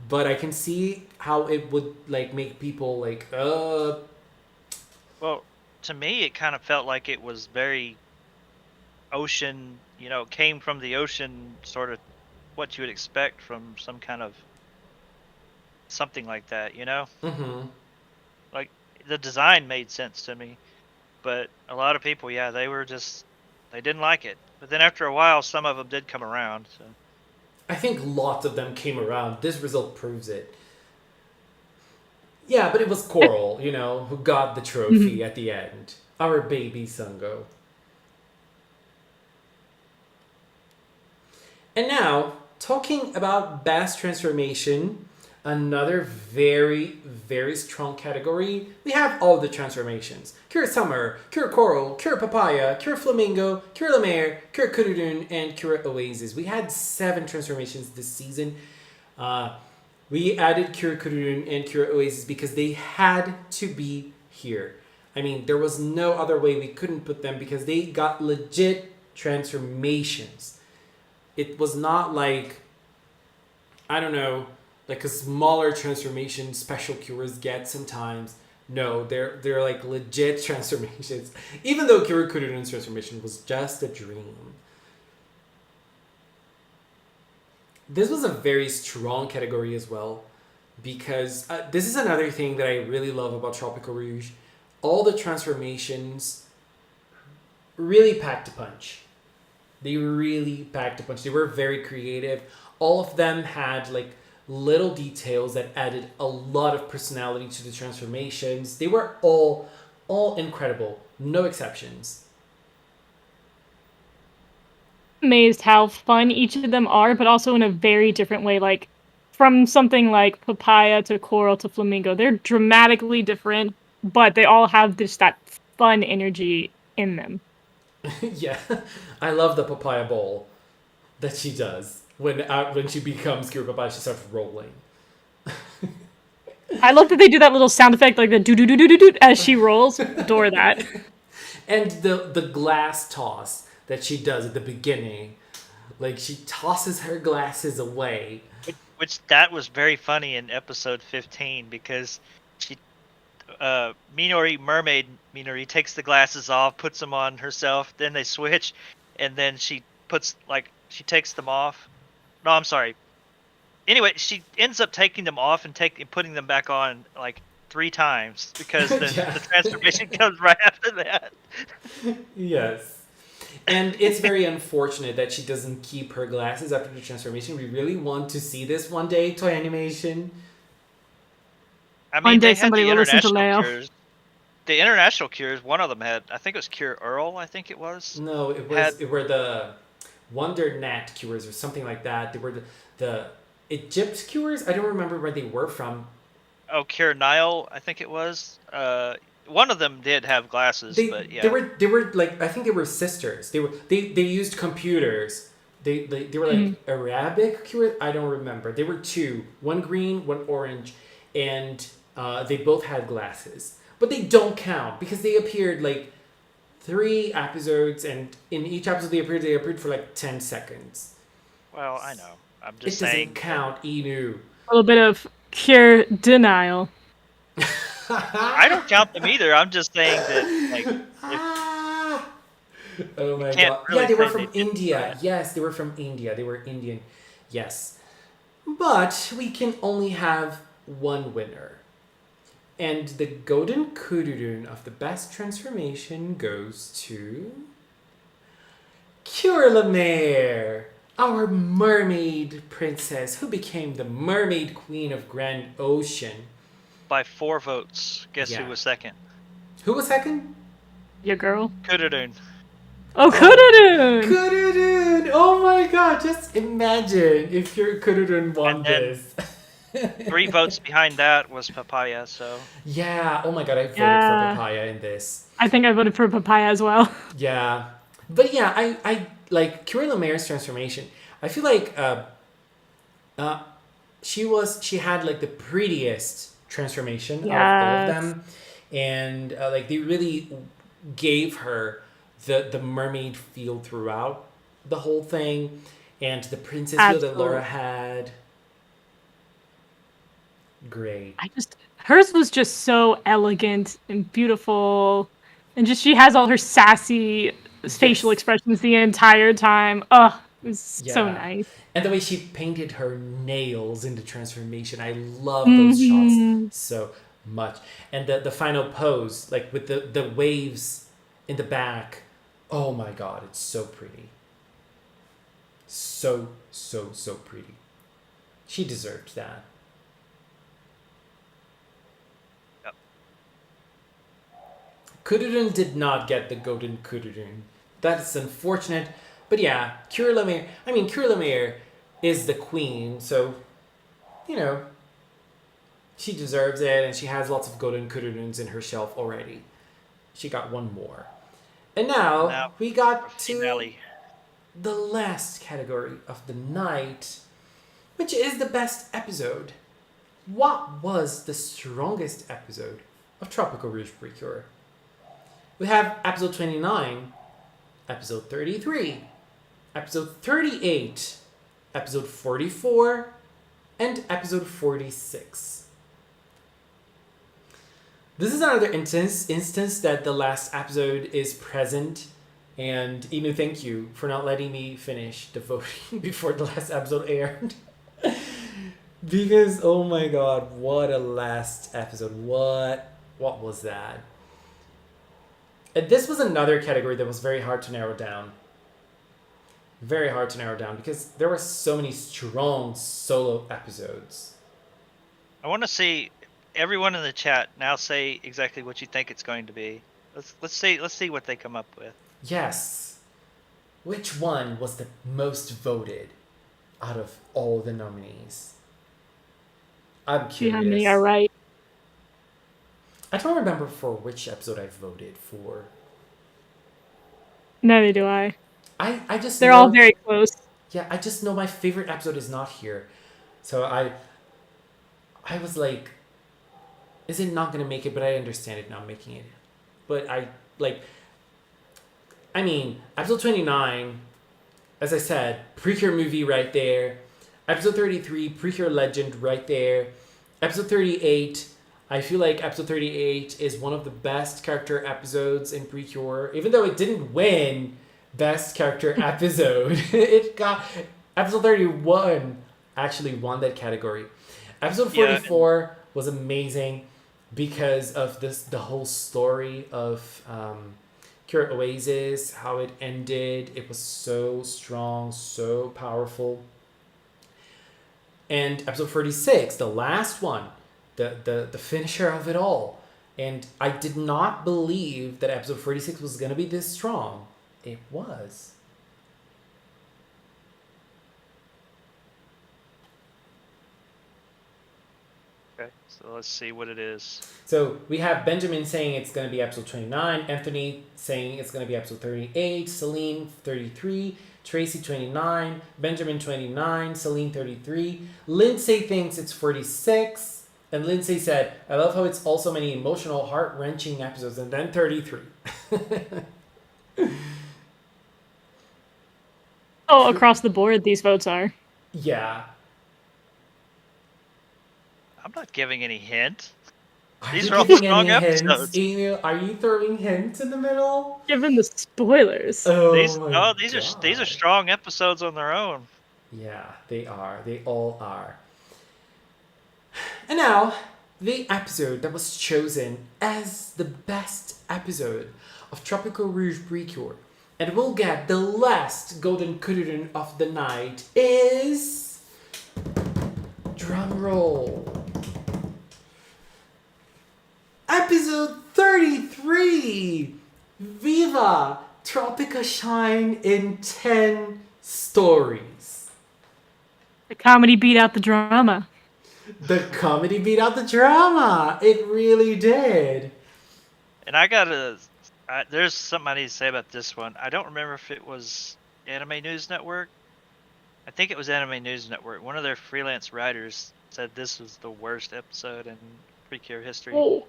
but I can see how it would like make people like Well, to me, it kind of felt like it was very ocean, came from the ocean, sort of what you would expect from some kind of something like that. mhm. Like the design made sense to me, but a lot of people, yeah, they didn't like it. But then after a while, some of them did come around. So I think lots of them came around. This result proves it. Yeah, but it was Coral, who got the trophy Mhm. at the end. Our baby Sungo. And now, talking about Bass Transformation, another very, very strong category, we have all the transformations. Cure Summer, Cure Coral, Cure Papaya, Cure Flamingo, Cure Lemaire, Cure Kududun, and Cure Oasis. We had 7 transformations this season. Uh, we added Cure Kududun and Cure Oasis because they had to be here. I mean, there was no other way we couldn't put them because they got legit transformations. It was not like, I don't know, like a smaller transformation special cures get sometimes. No, they're like legit transformations. Even though Kira Kurudun's transformation was just a dream. This was a very strong category as well because this is another thing that I really love about Tropical-Rouge. All the transformations really packed a punch. They really packed a punch. They were very creative. All of them had like little details that added a lot of personality to the transformations. They were all incredible. No exceptions. Amazed how fun each of them are, but also in a very different way. Like from something like Papaya to Coral to Flamingo, they're dramatically different, but they all have just that fun energy in them. Yeah, I love the papaya bowl that she does when she becomes Kira Papaya. She starts rolling. I love that they do that little sound effect, like the doo doo doo doo doo as she rolls. Adore that. And the glass toss that she does at the beginning, like she tosses her glasses away. which that was very funny in episode 15 because she mermaid Minori takes the glasses off, puts them on herself, then they switch, and then she takes them off. No, I'm sorry. Anyway, she ends up taking them off and putting them back on like 3 times because Yeah. the transformation comes right after that. Yes. And it's very unfortunate that she doesn't keep her glasses after the transformation. We really want to see this one day, toy animation. I mean, One day they had somebody the will listen to international Leo. cures. The international cures, one of them had, I think it was Cure Earl, I think it was. No, it were the Wonder Net cures or something like that. They were the Egypt cures. I don't remember where they were from. Oh, Cure Nile, I think it was. One of them did have glasses, but yeah. They were like, I think they were sisters. They used computers. They were like Arabic cures. I don't remember. They were 2, one green, one orange, and they both had glasses. But they don't count because they appeared like 3 episodes, and in each episode they appeared for like 10 seconds. Well, I know. I'm It just doesn't saying. count, Inu. A little bit of cure denial. I don't count them either. I'm just saying that, like, Ah! Oh my can't god. really Yeah, they were say from they didn't India. try it. Yes, they were from India. They were Indian. Yes. But we can only have one winner. And the golden kudurun of the best transformation goes to Cure Lemaire, our mermaid princess who became the mermaid queen of Grand Ocean. By 4 votes. Guess Yeah. who was second? Who was second? Your girl. Kudadun. Oh, Kudadun! Kudurun! Oh my god, just imagine if your Kudurun won And then- this. 3 votes behind that was Papaya, so. Yeah, oh my god, I voted Yeah. for Papaya in this. I think I voted for Papaya as well. Yeah. But yeah, I like Cure Lemaire's transformation. I feel like she had like the prettiest transformation out of all of Yes. them, and like they really gave her the mermaid feel throughout the whole thing, and the princess feel that Laura Absolutely. had. Great. Hers was just so elegant and beautiful, and just she has all her sassy facial Yes. expressions the entire time. Oh, it was so Yeah. nice. And the way she painted her nails in the transformation, I love those shots Hmm. so much. And the final pose, like with the waves in the back, oh my god, it's so pretty. So, so, so pretty. She deserved that. Yep. Kudurun did not get the golden Kudurun. That's unfortunate. But yeah, Kira Lemire, Kira Lemire is the queen, so, you know, she deserves it, and she has lots of golden Kuduruns in her shelf already. She got one more. And now Now, we our got to finale. the last category of the night, which is the best episode. What was the strongest episode of Tropical-Rouge PreCure? We have episode 29, episode 33, episode 38, episode 44, and episode 46. This is another instance that the last episode is present. And Inu, thank you for not letting me finish the voting before the last episode aired. Because oh my god, what a last episode. What was that? And this was another category that was very hard to narrow down. Very hard to narrow down because there were so many strong solo episodes. I want to see everyone in the chat now say exactly what you think it's going to be. Let's see what they come up with. Yes. Which one was the most voted out of all the nominees? I'm See curious. how many are right. I don't remember for which episode I voted for. Neither do I. I just They're know, all very close. yeah, I just know my favorite episode is not here. So I was like, is it not gonna make it? But I understand it not making it. But episode 29, as I said, PreCure movie right there. Episode 33, PreCure legend right there. Episode 38, I feel like episode 38 is one of the best character episodes in PreCure. Even though it didn't win best character episode, it got episode 31 actually won that category. Episode 44 was amazing because of the whole story of Cure Oasis, how it ended. It was so strong, so powerful. And episode 46, the last one, the finisher of it all. And I did not believe that episode 46 was going to be this strong. It was. Okay, so let's see what it is. So we have Benjamin saying it's going to be episode 29, Anthony saying it's going to be episode 38, Celine 33, Tracy 29, Benjamin 29, Celine 33. Lindsay thinks it's 46, and Lindsay said, I love how it's also many emotional, heart-wrenching episodes, and then 33. Oh, across the board, these votes are. Yeah. I'm not giving any hint. Are These you are all giving strong any hints, episodes. Emu? Are you throwing hints in the middle? Given the spoilers. These God. are strong episodes on their own. Yeah, they are. They all are. And now, the episode that was chosen as the best episode of Tropical-Rouge PreCure, and will get the last Golden Kudurun of the night, is... Drum roll. Episode 33! Viva! Tropica Shine in 10 stories. The comedy beat out the drama. The comedy beat out the drama. It really did. And there's something I need to say about this one. I don't remember if it was Anime News Network I think it was Anime News Network. One of their freelance writers said this was the worst episode in PreCure history. Oh.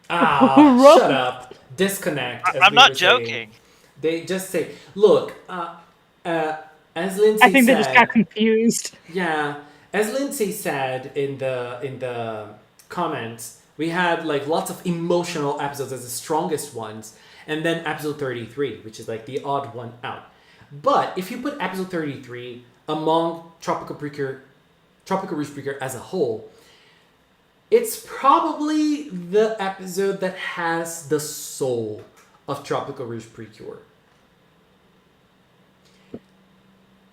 Ah, shut up. Disconnect, as I'm we were not saying. joking. They just say, look, as Lindsay I think they just said, got confused. yeah, as Lindsay said in the comments, we had like lots of emotional episodes as the strongest ones, and then episode 33, which is like the odd one out. But if you put episode 33 among Tropical-Rouge PreCure as a whole, it's probably the episode that has the soul of Tropical-Rouge PreCure.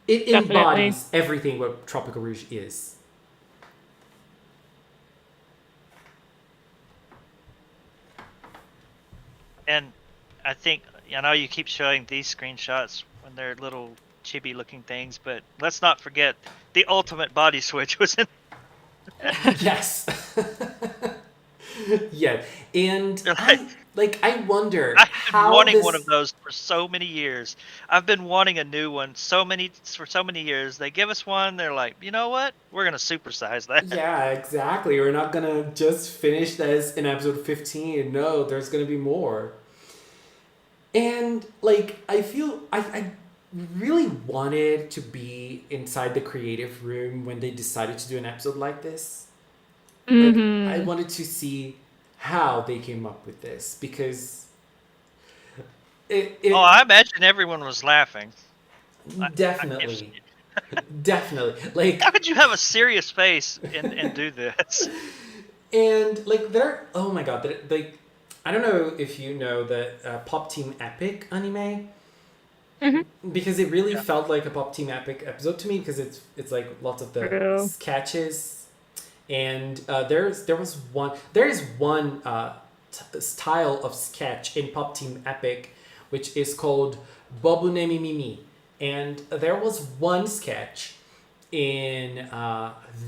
It Definitely. embodies everything what Tropical-Rouge is. And I think, I know you keep showing these screenshots when they're little chibi looking things, but let's not forget the ultimate body switch was in. Yes. Yeah, and They're I wonder I've been how wanting this. one of those for so many years. I've been wanting a new one for so many years. They give us one, they're like, you know what? We're gonna supersize that. Yeah, exactly. We're not gonna just finish this in episode 15. No, there's gonna be more. And like I feel I really wanted to be inside the creative room when they decided to do an episode like this. Like I wanted to see how they came up with this because it I imagine everyone was laughing. definitely definitely like. How could you have a serious face and do this? And like there, oh my god, like I don't know if you know the Pop Team Epic anime, because it really felt like a Pop Team Epic episode to me because it's like lots of the True. sketches, and there is one style of sketch in Pop Team Epic which is called Bobune Mimi, and there was one sketch in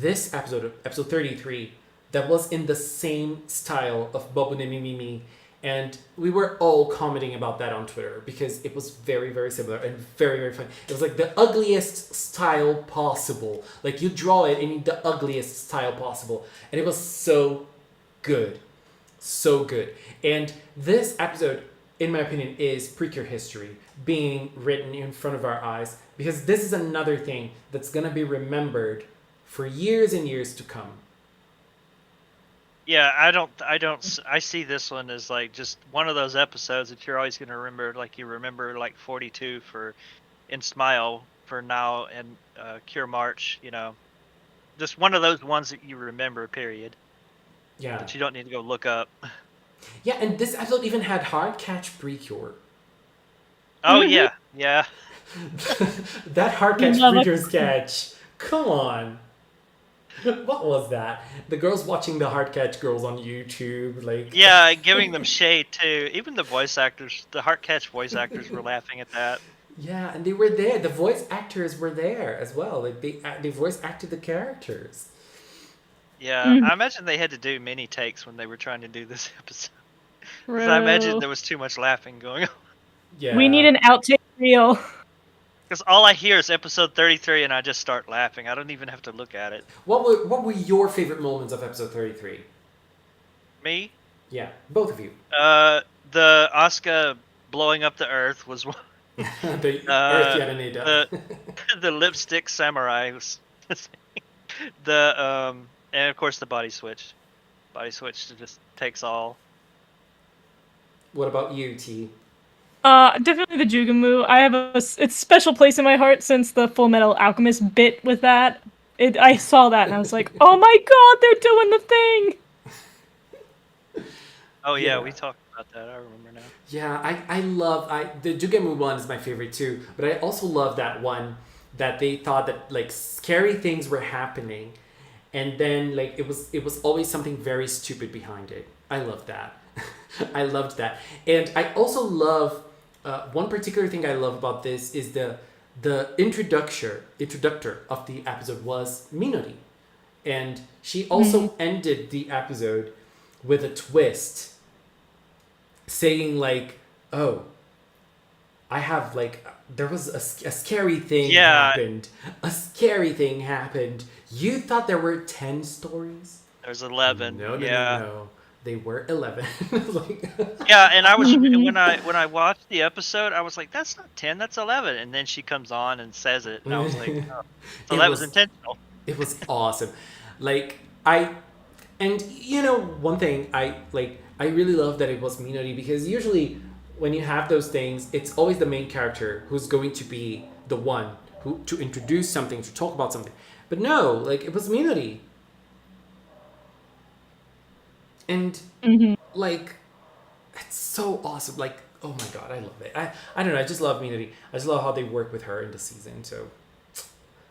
this episode 33, that was in the same style of Bobune Mimi, and we were all commenting about that on Twitter because it was very, very similar and very, very funny. It was like the ugliest style possible. Like you draw it in the ugliest style possible, and it was so good. So good. And this episode, in my opinion, is PreCure history being written in front of our eyes, because this is another thing that's going to be remembered for years and years to come. Yeah, I see this one as like just one of those episodes that you're always gonna remember, like you remember like 42 for in Smile for now and Cure March, just one of those ones that you remember, period. Yeah. That you don't need to go look up. Yeah, and this episode even had hard catch PreCure. Oh yeah, yeah. That hard catch Love it. PreCure sketch. Come on. What was that? The girls watching the hard catch girls on YouTube, like. Yeah, giving them shade too. Even the voice actors, the Heart Catch voice actors were laughing at that. Yeah, and they were there. The voice actors were there as well. Like they voice acted the characters. Yeah, I imagine they had to do many takes when they were trying to do this episode. 'Cause I imagine there was too much laughing going on. Yeah. We need an outtake reel. Because all I hear is episode 33 and I just start laughing. I don't even have to look at it. What were your favorite moments of episode 33? Me? Yeah, both of you. The Asuka blowing up the earth was one. The Earth Yananeda. The lipstick samurai was the and of course the body switch. Body switch just takes all. What about you, T? Definitely the Jugamu. I have it's a special place in my heart since the Full Metal Alchemist bit with that. I saw that and I was like, oh my god, they're doing the thing! Oh yeah, Yeah. we talked about that. I remember now. Yeah, I love the Jugemu one is my favorite too, but I also love that one that they thought that like scary things were happening, and then like it was always something very stupid behind it. I love that. I loved that, and I also love one particular thing I love about this is the introductor of the episode was Minori, and she also ended the episode with a twist, saying like, "Oh, I have like there was a scary thing Yeah. happened. A scary thing happened. You thought there were 10 stories? There's 11. No, no, Yeah. no, no. They were 11. Like, Yeah, and I was when I watched the episode, I was like, "That's not 10, that's 11." And then she comes on and says it, and I was like, "Oh, so It that was was- intentional." it was awesome. Like and one thing I really love that it was Minori, because usually when you have those things, it's always the main character who's going to be the one who to introduce something, to talk about something. But no, like it was Minori. And like it's so awesome. Like, oh my god, I love it. I don't know, I just love Minori. I just love how they work with her in the season. So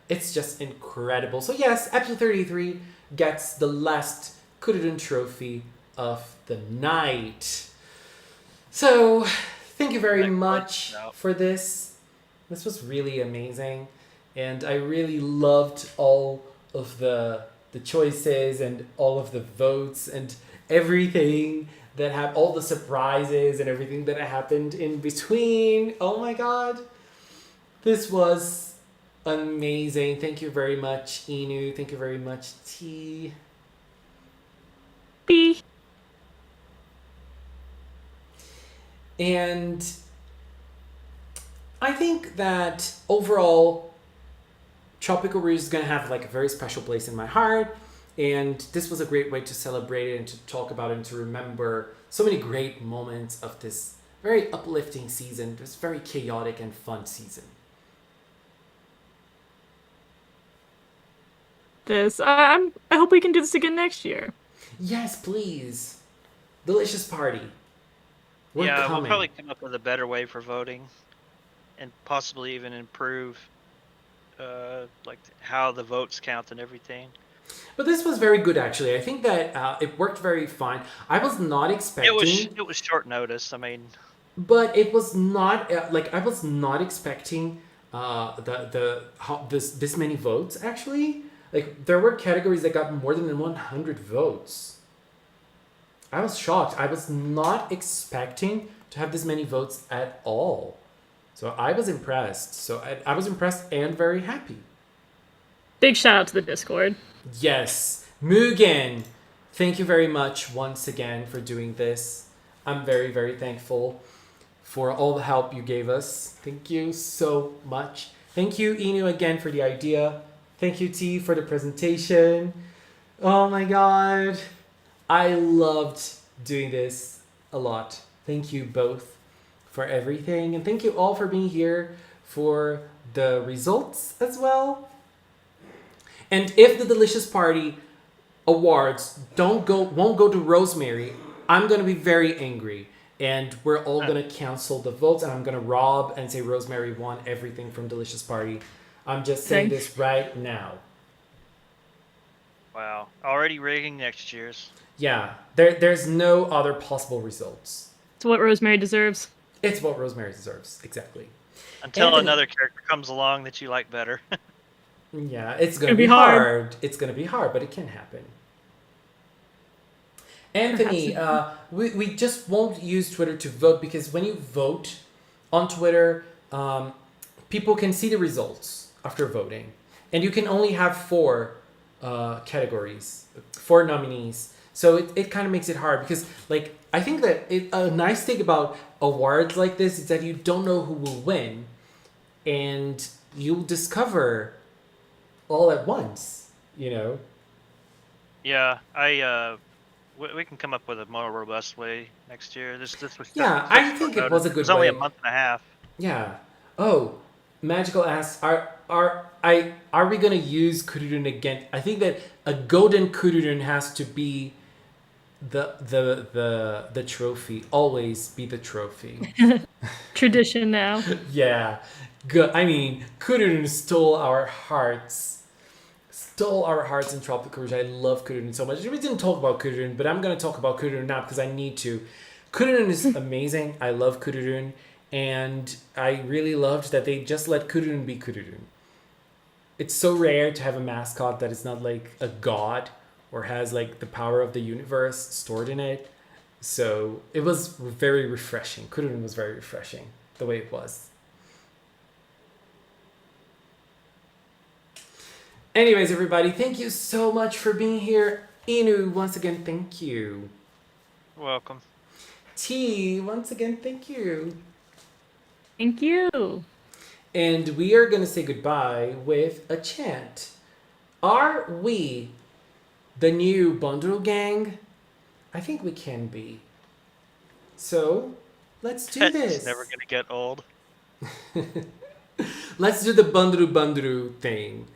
it's just incredible. So yes, episode 33 gets the last Kurudun trophy of the night. So thank you very much for this. This was really amazing. And I really loved all of the choices and all of the votes and everything that have all the surprises and everything that happened in between. Oh my god. This was amazing. Thank you very much, Inu. Thank you very much, T. B. And I think that overall, Tropical-Rouge is going to have like a very special place in my heart. And this was a great way to celebrate it and to talk about it and to remember so many great moments of this very uplifting season, this very chaotic and fun season. I hope we can do this again next year. Yes, please. Delicious party. We're Yeah, coming. we'll probably come up with a better way for voting, and possibly even improve, like how the votes count and everything. But this was very good, actually. I think that it worked very fine. I was not expecting... It was short notice. I mean, but it was not I was not expecting this many votes. Actually, like there were categories that got more than 100 votes. I was shocked. I was not expecting to have this many votes at all. So I was impressed. So I was impressed and very happy. Big shout out to the Discord. Yes. Mugen, thank you very much once again for doing this. I'm very, very thankful for all the help you gave us. Thank you so much. Thank you, Inu, again for the idea. Thank you, T, for the presentation. Oh my god. I loved doing this a lot. Thank you both for everything. And thank you all for being here for the results as well. And if the Delicious Party awards won't go to Rosemary, I'm going to be very angry. And we're all going to cancel the votes. And I'm going to rob and say Rosemary won everything from Delicious Party. I'm just saying this right now. wow, already rigging next year's. Yeah, there's no other possible results. It's what Rosemary deserves. It's what Rosemary deserves, exactly. Until Anthony- another character comes along that you like better. Yeah, it's gonna be hard. hard. It's gonna be hard, but it can happen. Anthony, we just won't use Twitter to vote, because when you vote on Twitter, people can see the results after voting. And you can only have 4 categories, 4 nominees. So it kind of makes it hard, because like I think that a nice thing about awards like this is that you don't know who will win, and you'll discover all at once, you know. Yeah, we can come up with a more robust way next year. This was Yeah, I think it was a good It's only a way. month and a half. Yeah. Oh, Magical asks, are we gonna use Kurudun again? I think that a golden Kurudun has to be the trophy. Always be the trophy. Tradition now. Yeah. Good. I mean, Kurudun stole our hearts. Stole our hearts in Tropical-Rouge. I love Kurudun so much. We didn't talk about Kurudun, but I'm gonna talk about Kurudun now because I need to. Kurudun is amazing. I love Kurudun. And I really loved that they just let Kurudun be Kurudun. It's so rare to have a mascot that is not like a god or has like the power of the universe stored in it. So it was very refreshing. Kurudun was very refreshing. the way it was. Anyways, everybody, thank you so much for being here. Inu, once again, thank you. Welcome. T, once again, thank you. Thank you. And we are going to say goodbye with a chant. Are we the new Bondru gang? I think we can be. So, let's do this. It's never gonna get old. Let's do the Bondru thing.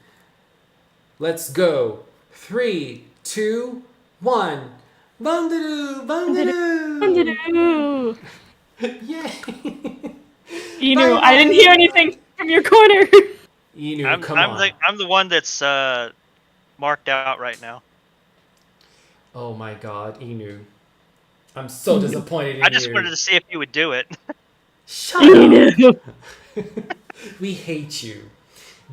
Let's go. 3, 2, 1. Bondru! Inu, Yay! I didn't hear anything from your corner. Inu, come on. I'm the one that's marked out right now. Oh my god, Inu. I'm so disappointed in you. I just wanted to see if you would do it. Shut up! We hate you.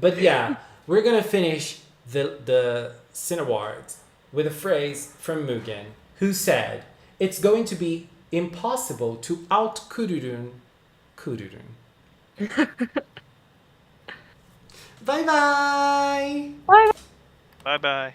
But yeah, we're gonna finish the Cinnawards with a phrase from Mugen, who said, "It's going to be impossible to out Kururun. Bye bye! Bye. Bye bye.